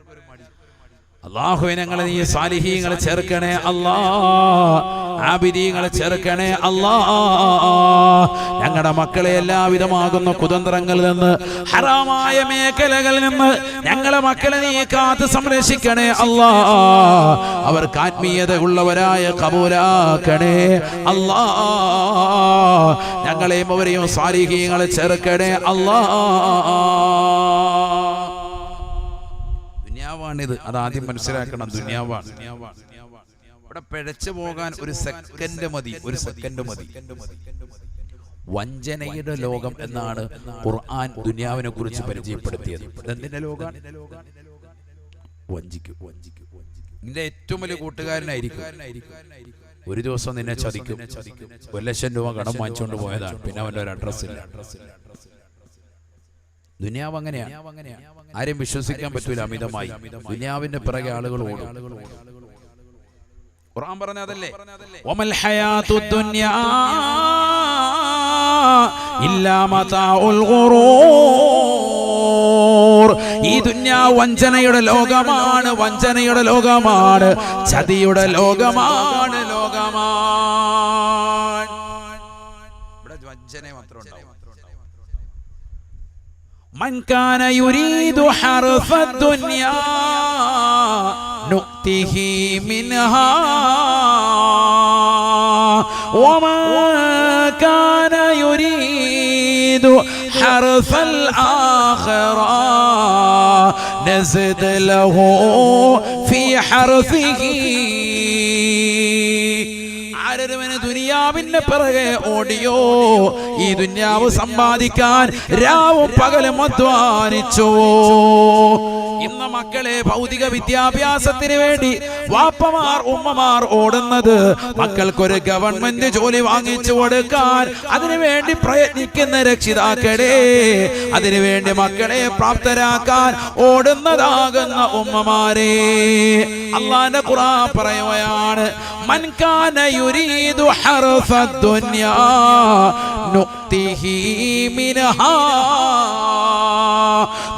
Speaker 1: അല്ലാഹുവേ ഞങ്ങളെ നീ സാലിഹീങ്ങളെ ചേർക്കണേ അല്ലാ, ആബിദീങ്ങളെ ചേർക്കണേ അല്ലാ. ഞങ്ങളുടെ മക്കളെ എല്ലാവിധമാകുന്ന കുതന്ത്രങ്ങളിൽ നിന്ന്, ഹറാമായ മേഖലകളിൽ നിന്ന് ഞങ്ങളെ മക്കളെ നീ കാത്ത് സംരക്ഷിക്കണേ അല്ലാ. അവർക്ക് ആത്മീയത ഉള്ളവരായ കബൂലാക്കണേ അല്ലാ. ഞങ്ങളെയും അവരെയും സാലിഹീങ്ങളെ ചേർക്കണേ അല്ലാ. ദുനിയാവാണിത്, അതാദ്യം മനസ്സിലാക്കണം. ദുനിയാവാണ്. ഇവിടെ പിഴച്ചു പോകാൻ ഒരു സെക്കൻഡ് മതി. വഞ്ചനയുടെ ലോകം എന്നാണ് ഖുർആൻ ദുനിയാവിനെ കുറിച്ച് പരിചയപ്പെടുത്തിയത്. എന്തിന്റെ ലോകം? വഞ്ചിക്കും. നിന്റെ ഏറ്റവും വലിയ കൂട്ടുകാരനായിരിക്കും. ഒരു ദിവസം നിന്നെ ചതിക്കും. 1,00,000 രൂപ കടം വാങ്ങിച്ചുകൊണ്ട് പോയതാണ്. പിന്നെ അവന്റെ ഒരു അഡ്രസ് ഇല്ല. ദുനിയാവ് അങ്ങനെയാണ്. ആരെയും വിശ്വസിക്കാൻ പറ്റൂല അമിതമായി. ദുനിയാവിന്റെ പിറകെ ആളുകൾ ഓടും. ഖുർആൻ പറഞ്ഞതല്ലേ, വമൽ ഹയാത്തുദ് ദുനിയാ ഇല്ലാ മതാഉൽ ഗുറൂർ. ഈ ദുനിയാവ് വഞ്ചനയുടെ ലോകമാണ്, ചതിയുടെ ലോകമാണ്. ഇവിടെ വഞ്ചന മാത്രം ഉണ്ടാവും. من كان يريد حرث الدنيا نؤته منها ومن كان يريد حرث الآخرة نزد له في حرثه. ദുനിയാവിന്റെ പിറകെ ഓടിയോ, ഈ ദുനിയാവ് സമ്പാദിക്കാൻ രാവും പകലും അധ്വാനിച്ചോ, ഇന്ന് മക്കളെ ഭൗതിക വിദ്യാഭ്യാസത്തിന് വേണ്ടി വാപ്പമാർ ഉമ്മമാർ ഓടുന്നത് മക്കൾക്കൊരു ഗവൺമെന്റ് ജോലി വാങ്ങിച്ചു കൊടുക്കാൻ അതിനുവേണ്ടി പ്രയത്നിക്കുന്ന രക്ഷിതാക്കളെ, അതിനുവേണ്ടി മക്കളെ പ്രാപ്തരാക്കാൻ ഓടുന്നതാകുന്ന ഉമ്മമാരെ, അല്ലാഹുവിന്റെ ഖുർആൻ പറയുകയാണ്, മൻ കാന യുരീദു ഹർഫദ് ദുനിയാ നുക്തിഹി മിൻഹാ.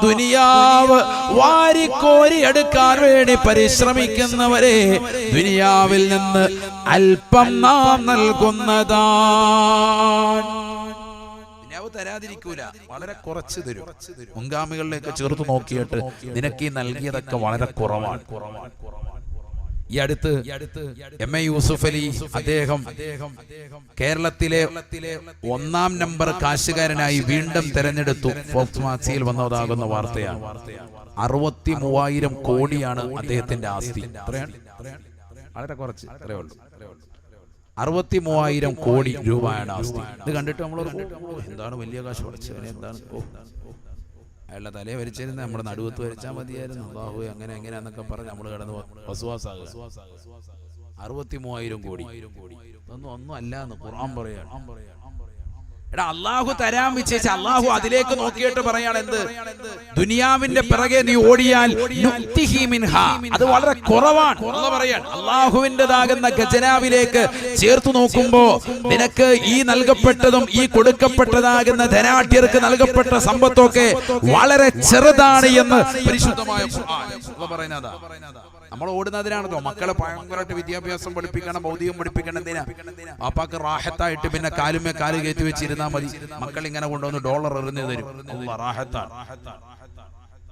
Speaker 1: ദുനിയാവ് വാരിക്കോരി എടുക്കാൻ വേണ്ടി പരിശ്രമിക്കുന്നവരെ ദുനിയാവിൽ നിന്ന് അല്പം നാം നൽകുന്നതാണ്. ദുനിയാവ് തരാതിരിക്കൂല, വളരെ കുറച്ച് തരും. മുൻഗാമികളിലേക്ക് ചേർത്ത് നോക്കിയിട്ട് നിനക്ക് ഈ നൽകിയതൊക്കെ വളരെ കുറവാണ്. ഈ അടുത്ത് എം എ യൂസുഫ് അലി അദ്ദേഹം കേരളത്തിലെ 1-ാം നമ്പർ കാശുകാരനായി വീണ്ടും തെരഞ്ഞെടുത്തു. ഫോക്സ് മാസികയിൽ വന്നതാകുന്ന വാർത്തയാണ്. 63,000 കോടിയാണ് അദ്ദേഹത്തിന്റെ ആസ്തി. വളരെ കുറച്ച്, അത്രേ ഉള്ളൂ. 63,000 കോടി രൂപയാണ് ആസ്തി. ഇത് കണ്ടിട്ട് നമ്മൾ എന്താണ് വലിയ കാശ് പഠിച്ചവനെ, എന്താണ് അയാളുടെ തലയെ വരച്ചിരുന്ന നമ്മുടെ നടുവത്ത് വരച്ചാൽ മതിയായിരുന്നു. അല്ലാഹു അങ്ങനെ എങ്ങനെയാന്നൊക്കെ പറഞ്ഞ് നമ്മൾ കിടന്ന് വസ്വാസാകുക. 63,000 കോടി ഒന്നും അല്ല എന്ന് ഖുർആൻ പറയാണ്. എടാ, അള്ളാഹു തരാൻ വിചാരിച്ച അള്ളാഹു അതിലേക്ക് നോക്കിയിട്ട് പറയാണ്, എന്ത്? ദുനിയാവിന്റെ പിറകെ നീ ഓടിയാൽ അത് വളരെ കുറവാണ്. അള്ളാഹുവിൻ്റെതാകുന്ന ഖജനാവിലേക്ക് ചേർത്തു നോക്കുമ്പോ നിനക്ക് ഈ നൽകപ്പെട്ടതും ഈ കൊടുക്കപ്പെട്ടതാകുന്ന ധനാഢ്യർക്ക് നൽകപ്പെട്ട സമ്പത്തൊക്കെ വളരെ ചെറുതാണ് എന്ന് പരിശുദ്ധമായ ഖുർആൻ പറയുന്നതാ. നമ്മൾ ഓടുന്നതിനാണല്ലോ മക്കളെ ഭയങ്കരമായിട്ട് വിദ്യാഭ്യാസം പഠിപ്പിക്കണം, ഭൗതികം പഠിപ്പിക്കണം. എന്തിനാ? പാപ്പാക്ക് റാഹത്തായിട്ട് പിന്നെ കാലുമേ കാല് കയറ്റി വെച്ചിരുന്നാ മതി. മക്കൾ ഇങ്ങനെ കൊണ്ടുവന്ന് ഡോളർ എറിഞ്ഞു തരും. റാഹത്താണ്.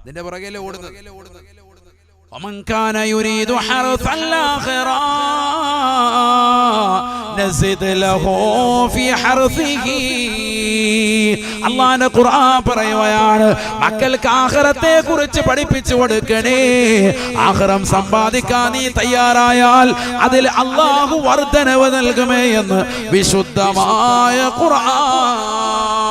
Speaker 1: ഇതിന്റെ പുറകെയല്ലേ ഓടുന്നത്. ومن كان يريد حرث الآخرة نزد له في حرثه. അല്ലാഹുവിന്റെ ഖുർആൻ പറയുകയാണ്, മക്കൾക്ക് ആഖിറത്തെ കുറിച്ച് പഠിപ്പിച്ചു കൊടുക്കണേ. ആഖിറം സമ്പാദിക്കാൻ നീ തയ്യാറായാൽ അതിൽ അല്ലാഹു വർധനവ് നൽകുമേ എന്ന് വിശുദ്ധമായ ഖുർആൻ.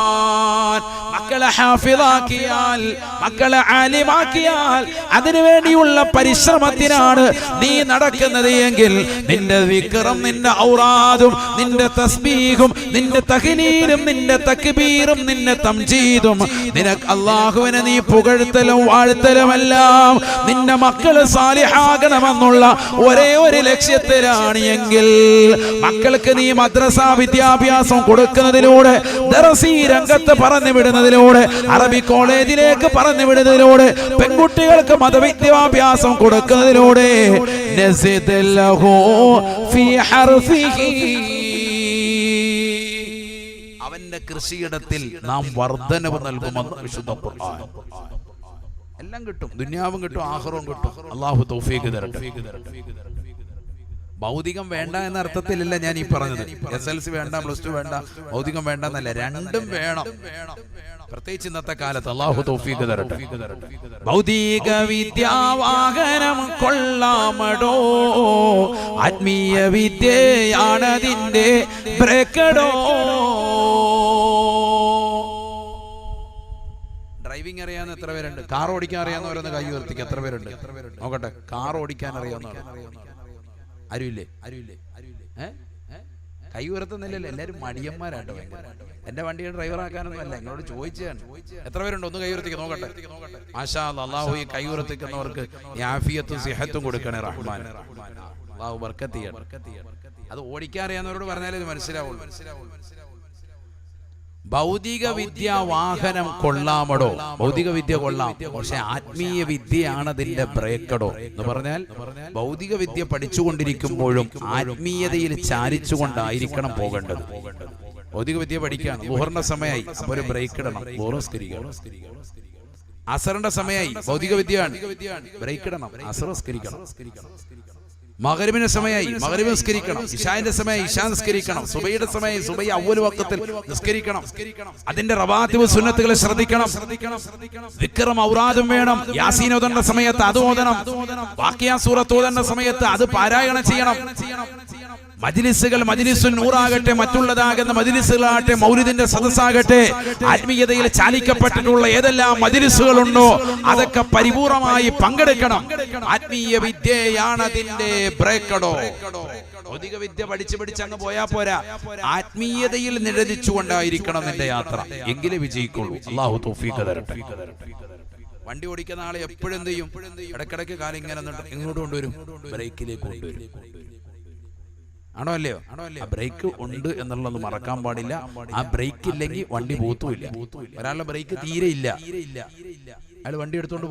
Speaker 1: മക്കളെ ഹാഫിളാക്കിയാൽ, മക്കളെ ആലിമാക്കിയാൽ അതിനുവേണ്ടിയുള്ള പരിശ്രമത്തിനാണ് നീ നടക്കുന്നത് എങ്കിൽ നിന്റെ വിക്രം, നിന്റെ ഔറാദും, നിന്റെ തസ്ബീഹും, നിന്റെ തഹ്ലീലും, നിന്റെ തക്ബീറും, നിന്റെ തംജീദും, നിനക്ക് അല്ലാഹുവിനെ നീ പുകഴ്ത്തലും വാഴ്ത്തലുമെല്ലാം നിന്റെ മക്കള് സാലിഹാകണമെന്നുള്ള ഒരേ ഒരു ലക്ഷ്യത്തിലാണ് എങ്കിൽ മക്കൾക്ക് നീ മദ്രസ വിദ്യാഭ്യാസം കൊടുക്കുന്നതിലൂടെ, ദർസി രംഗത്ത് പറഞ്ഞു വിടുന്നതിലൂടെ, അറബി കോളേജിലേക്ക് പറഞ്ഞു വിടുന്നതിലൂടെ, പെൺകുട്ടികൾക്ക് മതവിദ്യാഭ്യാസം കൊടുക്കുന്നതിലൂടെ അവന്റെ കൃഷിയിടത്തിൽ നാം വർധനവ് നൽകുമെന്ന് വിശുദ്ധ ഖുർആൻ. എല്ലാം കിട്ടും, ദുനിയാവും കിട്ടും, ആഖിറവും കിട്ടും. അല്ലാഹു തൗഫീഖ് തരട്ടെ. ഭൗതികം വേണ്ട എന്ന അർത്ഥത്തിലല്ല ഞാൻ ഈ പറഞ്ഞത്. SLC വേണ്ട, +2 വേണ്ട, ഭൗതികം വേണ്ട എന്നല്ല, രണ്ടും വേണം. പ്രത്യേകിച്ച് ഇന്നത്തെ കാലത്ത്. അല്ലാഹു തൗഫീഖ് തരട്ടെ. ഭൗതിക വിദ്യാവാഹനം കൊള്ളാമടോ, ആത്മീയ വിദ്യയാണതിന്റെ ബ്രേക്കടോ. ഡ്രൈവിംഗ് അറിയാവുന്ന എത്ര പേരുണ്ട്? കാർ ഓടിക്കാൻ അറിയാവുന്നവരൊന്ന് കൈ ഉയർത്തിക്ക്. എത്ര പേരുണ്ട്? നോക്കട്ടെ. കാർ ഓടിക്കാൻ അറിയാവുന്നവർ ആരുമില്ലേ? കൈ ഉയർത്തുന്നില്ലല്ലോ. എല്ലാവരും മടിയന്മാരാട്ടോ. എന്റെ വണ്ടിയുടെ ഡ്രൈവർ ആക്കാനൊന്നും അല്ല, എന്നോട് ചോദിച്ചാണ്. എത്ര പേരുണ്ട്? ഒന്ന് കൈ ഉയർത്തിക്ക് നോക്കട്ടെ. മാഷാ അല്ലാഹ്. അല്ലാഹു ഈ കൈ ഉയർത്തിക്കുന്നവർക്ക് ആഫിയത്തും സിഹത്തും കൊടുക്കണേ റഹ്മാൻ. അല്ലാഹു ബർക്കത്ത് ചെയ്യണം. അത് ഓടിക്കാൻ അറിയാവുന്നവരോട് പറഞ്ഞാലേ ഇത് മനസ്സിലാവുള്ളൂ. ഭൗതിക വിദ്യ വാഹനം കൊള്ളാമടോ, ഭൗതിക വിദ്യ കൊള്ളാം, പക്ഷെ ആത്മീയ വിദ്യയാണ് അതിന്റെ ബ്രേക്കടോ എന്ന് പറഞ്ഞാൽ ഭൗതിക വിദ്യ പഠിച്ചുകൊണ്ടിരിക്കുമ്പോഴും ആത്മീയതയിൽ ചാരിച്ചുകൊണ്ടായിരിക്കണം പോകേണ്ടത്. ഭൗതിക വിദ്യ പഠിക്കാൻ ളുഹറിന്റെ സമയമായി, അപ്പൊ ഒരു ബ്രേക്ക് ഇടണം, ളുഹ്റസ്കരിക്കണം. അസറിന്റെ സമയമായി, ഭൗതിക വിദ്യയാണ്, ബ്രേക്ക് ഇടണം, അസറസ്കരിക്കണം. മഗ്രിബിന്റെ സമയമായി, മഗ്രിബ് നിസ്കരിക്കണം. ഇശാന്റെ സമയം, ഇശാ നിസ്കരിക്കണം. സുബൈയുടെ സമയം, സുബൈ അവ്വൽ വഖത്തിൽ നിസ്കരിക്കണം. അതിന്റെ റവാത്തിബ് സുന്നത്തുകളെ ശ്രദ്ധിക്കണം. ദിക്റും ഔറാദും വേണം. യാസീൻ ഓതേണ്ട സമയത്ത് അത് ഓതണം. വാഖിയ സൂറത്ത് ഓതേണ്ട സമയത്ത് അത് പാരായണം ചെയ്യണം. മജ്ലിസുകൾ മജ്ലിസുൻ നൂറാകട്ടെ, മറ്റുള്ളതാകുന്ന മജ്ലിസുകളാകട്ടെ, മൗലിദിന്റെ സദസ്സാകട്ടെ, ആത്മീയതയിൽ ചാലിക്കപ്പെട്ടിട്ടുള്ള ഏതെല്ലാം മജ്ലിസുകളുണ്ടോ അതൊക്കെ പരിപൂർണമായി പങ്കെടുക്കണം. ആത്മീയ വിദ്യയാണ് അതിന്റെ ബ്രേക്കഡോ. ഭൗതിക വിദ്യ പഠിച്ച് അങ്ങ് പോയാ പോരാ, ആത്മീയതയിൽ നിഴലിച്ചുകൊണ്ടായിരിക്കണം നിന്റെ യാത്ര, എങ്കിലേ വിജയിക്കുള്ളൂ. അല്ലാഹു തൗഫീഖ് തരട്ടെ. വണ്ടി ഓടിക്കുന്ന ആളെ എപ്പോഴും എന്ത് ചെയ്യും? ഇടക്കിടക്ക് കാലം ഇങ്ങനെ ഇങ്ങോട്ട് കൊണ്ടുവരും, ബ്രേക്കിലേക്ക് കൊണ്ടുവരും. ആണോ അല്ലയോ? ആ ബ്രേക്ക് ഉണ്ട് എന്നുള്ളത് മറക്കാൻ പാടില്ല. ആ ബ്രേക്ക് ഇല്ലെങ്കിൽ വണ്ടി പോത്തുമില്ല. ഒരാളുടെ ബ്രേക്ക് തീരെ ഇല്ല, അയാൾ വണ്ടി എടുത്തോണ്ട്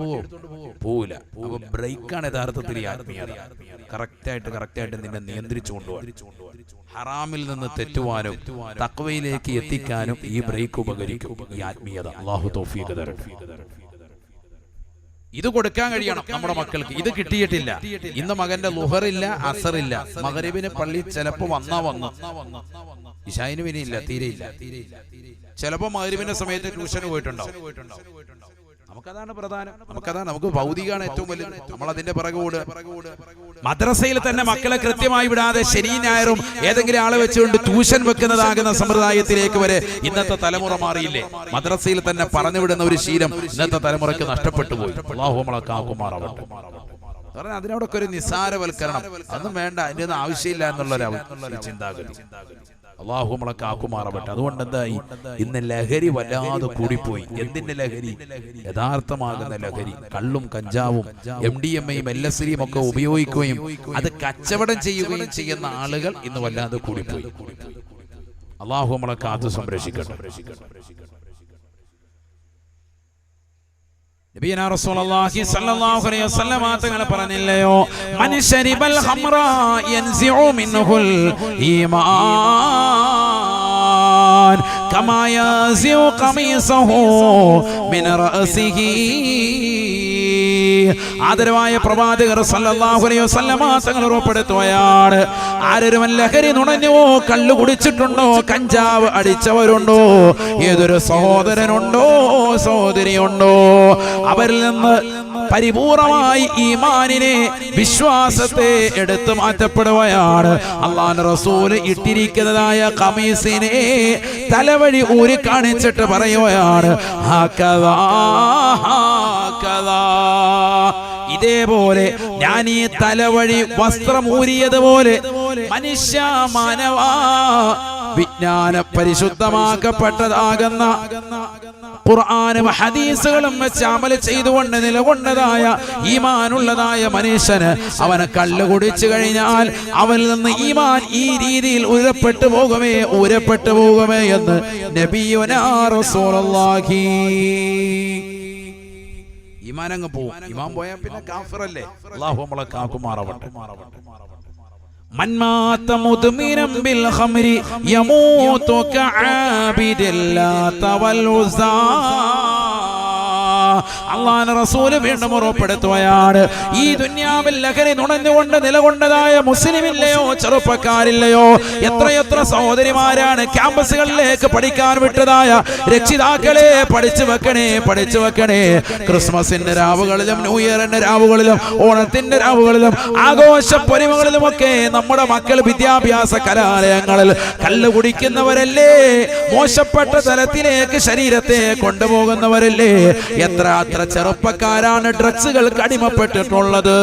Speaker 1: പോവില്ല. അപ്പൊ ബ്രേക്കാണ് യഥാർത്ഥത്തിൽ ആത്മീയത. കറക്റ്റായിട്ട് നിന്നെ നിയന്ത്രിച്ചു കൊണ്ടുപോകാൻ, ഹറാമിൽ നിന്ന് തെറ്റുവാനും തഖ്വയിലേക്ക് എത്തിക്കാനും ഈ ബ്രേക്ക് ഉപകരിക്കും, ഈ ആത്മീയത. അല്ലാഹു തൗഫീഖ് തരട്ടെ. ഇത് കൊടുക്കാൻ കഴിയണം നമ്മുടെ മക്കൾക്ക്. ഇത് കിട്ടിയിട്ടില്ല. ഇന്ന് മകന്റെ ലുഹറില്ല, അസറില്ല, മഗ്രിബിന് പള്ളി ചിലപ്പോ വന്നു, ഇശായിന് പിന്നെയില്ല, തീരെയില്ല. ചിലപ്പോ മഗ്രിബിന്റെ സമയത്ത് ട്യൂഷന് പോയിട്ടുണ്ടാവും. നമുക്കതാണ് പ്രധാനം. നമുക്ക് ഭൗതികമാണ് ഏറ്റവും വലുത്. നമ്മൾ അതിന്റെ പിറകെ ഓടുക. മദ്രസയിൽ തന്നെ മക്കളെ കൃത്യമായി വിടാതെ ശനിയും ഞായറും ഏതെങ്കിലും ആളെ വെച്ചുകൊണ്ട് ട്യൂഷൻ വെക്കുന്നതാകുന്ന സമ്പ്രദായത്തിലേക്ക് വരെ ഇന്നത്തെ തലമുറ മാറിയില്ലേ? മദ്രസയിൽ തന്നെ പറഞ്ഞു വിടുന്ന ഒരു ശീലം ഇന്നത്തെ തലമുറയ്ക്ക് നഷ്ടപ്പെട്ടു പോയി. അല്ലാഹു നമ്മളെ കാക്കുമാറാവട്ടെ. കാരണം അതിനോടൊക്കെ ഒരു നിസ്സാരവൽക്കരണം, അതൊന്നും വേണ്ട, അതിന്റെ ഒന്നും ആവശ്യമില്ല എന്നുള്ളൊരു ചിന്താഗതി. അല്ലാഹു നമ്മളെ കാക്കുമാറാവട്ടെ. അതുകൊണ്ട് എന്തായി, ഇന്ന് ലഹരി വല്ലാതെ കൂടിപ്പോയി. എന്തിന്റെ ലഹരി? യഥാർത്ഥമാകുന്ന ലഹരി. കള്ളും കഞ്ചാവും MDMAയും LSDയും ഒക്കെ ഉപയോഗിക്കുകയും അത് കച്ചവടം ചെയ്യുകയും ചെയ്യുന്ന ആളുകൾ ഇന്ന് വല്ലാതെ കൂടിപ്പോയി. അല്ലാഹു നമ്മളെ കാത്തു സംരക്ഷിക്കട്ടെ. നബിയനാ റസൂലുള്ളാഹി സ്വല്ലല്ലാഹു അലൈഹി വസല്ലം തങ്ങൾ പറഞ്ഞില്ലയോ, മൻ ശരിബൽ ഖംറ യൻസിഉ മിൻഹുൽ ഈമാൻ കമാ യൻസിഉ ഖമീസഹു മിൻ റഅസിഹി. ആദരവായ പ്രവാചകർ സല്ലല്ലാഹു അലൈഹി വസല്ലം തങ്ങൾ ഉറപ്പെടുത്തുകയാണ്, ആരൊരുവൻ ലഹരി നുണഞ്ഞുവോ, കള്ളു കുടിച്ചിട്ടുണ്ടോ, കഞ്ചാവ് അടിച്ചവരുണ്ടോ, ഏതൊരു സഹോദരനുണ്ടോ സഹോദരിയുണ്ടോ, അവരിൽ നിന്ന് പരിപൂർണമായി ഈമാനിനെ, വിശ്വാസത്തെ എടുത്തു മാറ്റപ്പെടുകയാണ്. അല്ലാഹുവിന്റെ റസൂൽ ഇട്ടിരിക്കുന്നതായ ഖമീസിനെ തലവഴി ഊരി കാണിച്ചിട്ട് പറയുകയാണ്, ഇതേപോലെ ഞാൻ ഈ തലവഴി വസ്ത്രം ഊരിയതുപോലെ മനുഷ്യ മാനവ വിജ്ഞാന പരിശുദ്ധമാക്കപ്പെട്ടതാകുന്ന ഖുർആനും ഹദീസുകളും വെച്ച് അമൽ ചെയ്തുകൊണ്ട് നിലകൊണ്ടതായ ഈമാനുള്ളതായ മനുഷ്യന് അവന് കള്ളു കുടിച്ചു കഴിഞ്ഞാൽ അവനിൽ നിന്ന് ഈമാൻ ഈ രീതിയിൽ ഉരപ്പെട്ടു പോകുമേ എന്ന് നബിയുനാ റസൂലുള്ളാഹി. ഈമാൻ അങ്ങ് പോവും. ഈമാൻ പോയാൽ പിന്നെ കാഫിറല്ലേ. അല്ലാഹു നമ്മളെ കാക്കുമാറാവട്ടെ. من مات مدمنا بالخمر يموت كعابد اللات والعزى. അല്ലാഹുവിന്റെ റസൂൽ വീണ്ടും ഉറപ്പെടുത്തുകയാണ്, ഈ ദുനിയാവിൽ ലഹരി നുണഞ്ഞുകൊണ്ട് നിലകൊണ്ടതായ മുസ്ലിമില്ലയോ, ചെറുപ്പക്കാരില്ലയോ, എത്രയെത്ര സഹോദരിമാരാണ് ക്യാമ്പസുകളിലേക്ക് പഠിക്കാൻ വിട്ടതായ രക്ഷിതാക്കളെ, പഠിച്ചു വെക്കണേ. ക്രിസ്മസിന്റെ രാവുകളിലും ന്യൂ ഇയറിന്റെ രാവുകളിലും ഓണത്തിന്റെ രാവുകളിലും ആഘോഷ പൊലിമകളിലുമൊക്കെ നമ്മുടെ മക്കൾ വിദ്യാഭ്യാസ കലാലയങ്ങളിൽ കള്ളു കുടിക്കുന്നവരല്ലേ, മോശപ്പെട്ട തലത്തിലേക്ക് ശരീരത്തെ കൊണ്ടുപോകുന്നവരല്ലേ. എത്ര ചെറുപ്പക്കാരാണ് ഡ്രഗ്സുകൾക്ക് അടിമപ്പെട്ടിട്ടുള്ളത്.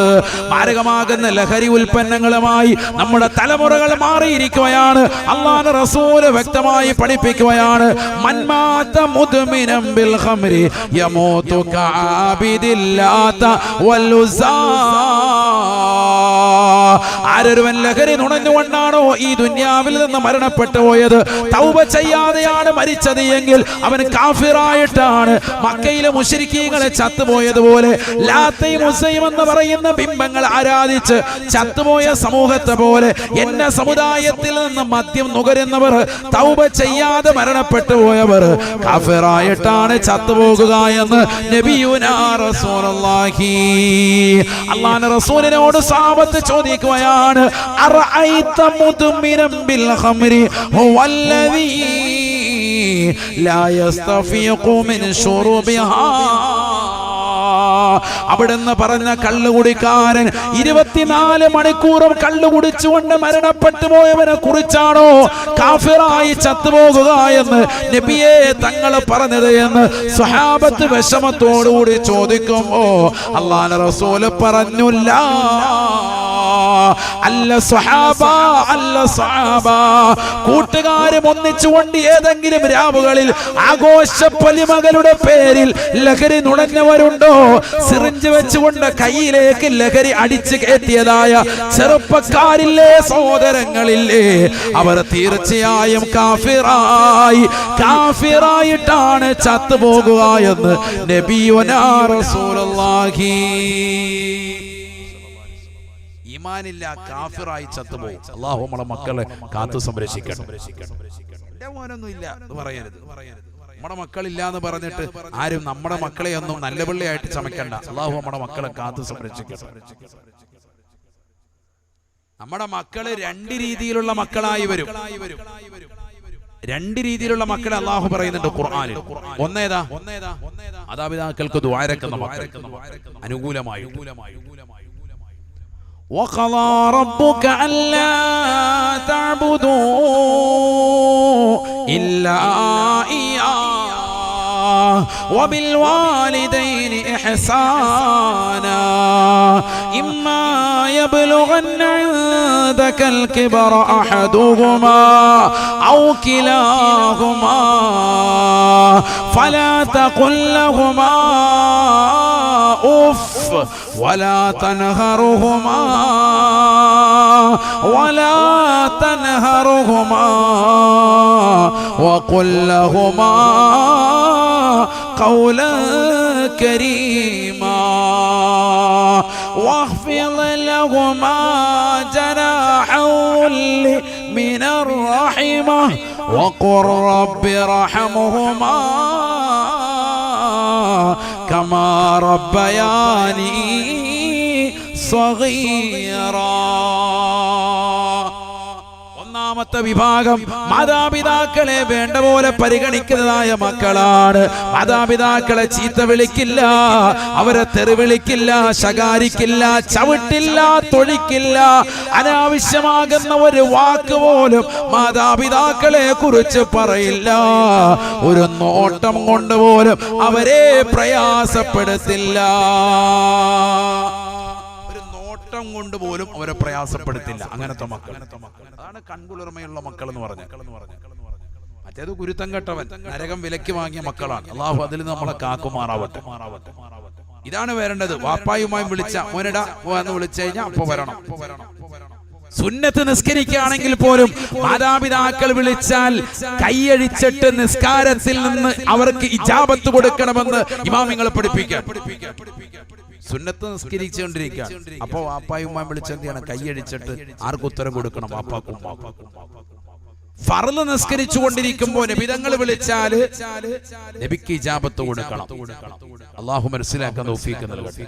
Speaker 1: മാരകമാകുന്ന ലഹരി ഉൽപ്പന്നങ്ങളുമായി നമ്മുടെ തലമുറകൾ മാറിയിരിക്കുകയാണ്. അല്ലാഹുവിന്റെ റസൂൽ വ്യക്തമായി പഠിപ്പിക്കുകയാണ്, മൻ മാത മുദ്മിനം ബിൽ ഖംരി യമൂതു കഅബിദില്ലാത വൽ ഉസാ. ആരൊരുവൻ ലഹരി നുണഞ്ഞുകൊണ്ടാണോ ഈ ദുനിയാവിൽ നിന്ന് മരണപ്പെട്ടു പോയത്, തൗബ ചെയ്യാതെയാണ് മരിച്ചത് എങ്കിൽ അവൻ കാഫിറായിട്ടാണ്. മക്കയിലെ മുശ്രിക്കീങ്ങളെ ചത്തുപോയതുപോലെ ലാത്തയും ഉസ്സയും എന്ന് പറയുന്ന ബിംബങ്ങൾ ആരാധിച്ച് ചത്തുപോയ സമൂഹത്തെ പോലെ എന്റെ സമുദായത്തിൽ നിന്ന് മദ്യം നുകരുന്നവർ, തൗബ ചെയ്യാതെ മരണപ്പെട്ടു പോയവർ കാഫിറായിട്ടാണ് ചത്തുപോകുക എന്ന് നബിയുനാ റസൂലുള്ളാഹി. അല്ലാഹുവിന്റെ റസൂലിനോട് സഹാബത്ത് ചോദിക്കുകയാണ്, അറഅയ്ത മുദ്മിനം ബിൽ ഖംരി ഹുവല്ലദീ ലാ യസ്തഫീഖു മിൻ ശുറൂബിഹാ. അവിടുന്ന് പറഞ്ഞ കള്ളുകുടിക്കാരൻ 24 മണിക്കൂറും കള്ളു കുടിച്ചുകൊണ്ട് മരണപ്പെട്ടു പോയവനെ കുറിച്ചാണോ കാഫിറായി ചത്തുപോകുക എന്ന് നബിയെ തങ്ങൾ പറഞ്ഞത് എന്ന് സ്വഹാബത്ത് വിഷമത്തോടുകൂടി ചോദിക്കുമ്പോ അല്ലാഹുവിന്റെ റസൂൽ പറഞ്ഞില്ല. അല്ല സ്വഹാബ, അല്ല സ്വഹാബ, കൂട്ടുകാരും ഒന്നിച്ചുകൊണ്ട് ഏതെങ്കിലും രാവുകളിൽ ആഘോഷ പൊലിമകളുടെ പേരിൽ ലഹരി നുണഞ്ഞവരുണ്ടോ? സിറിഞ്ച് വെച്ചുകൊണ്ട് കയ്യിലേക്ക് ലഹരി അടിച്ചു കയറ്റിയതായ ചെറുപ്പക്കാരില്ലേ, സഹോദരങ്ങളില്ലേ, അവർ തീർച്ചയായും കാഫിറായിട്ടാണ് ചത്തുപോകുക എന്ന് നബിയുനാ റസൂലുള്ളാഹി. ഈമാനില്ല, കാഫിറായി ചത്തുപോകും. അല്ലാഹു നമ്മളെ മക്കളെ കാത്തു സംരക്ഷിക്കണം. എന്റെ മോനൊന്നും ഇല്ല എന്ന് പറയരുത്. നമ്മുടെ മക്കളില്ല എന്ന് പറഞ്ഞിട്ട് ആരും നമ്മുടെ മക്കളെ ഒന്നും നല്ല പിള്ളയായിട്ട് ചമയ്ക്കണ്ട. അല്ലാഹു നമ്മുടെ മക്കളെ കാത്തു സംരക്ഷിക്കണം. നമ്മുടെ മക്കള് 2 രീതിയിലുള്ള മക്കളായി വരും. 2 രീതിയിലുള്ള മക്കളെ അല്ലാഹു പറയുന്നുണ്ട് ഖുർആനിൽ. ഒന്നേതാ? മാതാപിതാക്കൾക്ക് ദുആരക്കുന്ന മക്കൾ, അനുകൂലമായി. وقضى ربك ألا تعبدوا إلا إياه وبالوالدين إحسانا إما يبلغن عندك الكبر أحدهما أو كلاهما فلا تقل لهما أف ولا تنهرهما وقل لهما قولا كريما واخفض لهما جناح الذل من الرحمة وقل رب ارحمهما كما ربياني صغيرا. ഒന്നാമത്തെ വിഭാഗം മാതാപിതാക്കളെ വേണ്ട പോലെ പരിഗണിക്കുന്നതായ മക്കളാണ്. മാതാപിതാക്കളെ ചീത്ത വിളിക്കില്ല, അവരെ തെറി വിളിക്കില്ല, ശകാരിക്കില്ല, ചവിട്ടില്ല, തൊഴിക്കില്ല. അനാവശ്യമാകുന്ന ഒരു വാക്ക് പോലും മാതാപിതാക്കളെ കുറിച്ച് പറയില്ല. ഒരു നോട്ടം കൊണ്ട് പോലും അവരെ പ്രയാസപ്പെടുത്തില്ല. കൊണ്ട് പോലും അവരെ പ്രയാസപ്പെടുത്തില്ല. അങ്ങനത്തെ മക്കൾ, അതാണ് കൺകുളിർമയുള്ള മക്കൾ എന്ന് പറഞ്ഞത്. മറ്റേത് ഗുരുത്തം കെട്ടവൻ, നരകം വിലക്ക് വാങ്ങിയ മക്കളാണ്. അല്ലാഹു അതിൽ നമ്മളെ കാക്കുമാറാവട്ടെ. ഇതാണ് വരേണ്ടത്. വാപ്പായുമായി വിളിച്ച മോനടാ എന്ന് വിളിച്ചു കഴിഞ്ഞാൽ അപ്പൊ വരണം. സുന്നത്ത് നിസ്കരിക്കുകയാണെങ്കിൽ പോലും മാതാപിതാക്കൾ വിളിച്ചാൽ കൈയഴിച്ചിട്ട് നിസ്കാരത്തിൽ നിന്ന് അവർക്ക് ഇജാബത്ത് കൊടുക്കണമെന്ന് ഇമാമിങ്ങൾ പഠിപ്പിക്കുക. സുന്നത്ത് നിസ്കരിച്ചുകൊണ്ടിരിക്കുക, അപ്പൊ വാപ്പായും ഉമ്മായും വിളിച്ചെന്തിയാണ്? കൈയടിച്ചിട്ട് ആർക്ക് ഉത്തരം കൊടുക്കണം? വാപ്പാക്കും. ഫർള് നിസ്കരിച്ചു കൊണ്ടിരിക്കുമ്പോ നബിതങ്ങൾ വിളിച്ചാല് നബിക്ക് ഇജാബത്ത് കൊടുക്കണം. അല്ലാഹു മനസ്സിലാക്കാൻ തൗഫീഖ് നൽകട്ടെ.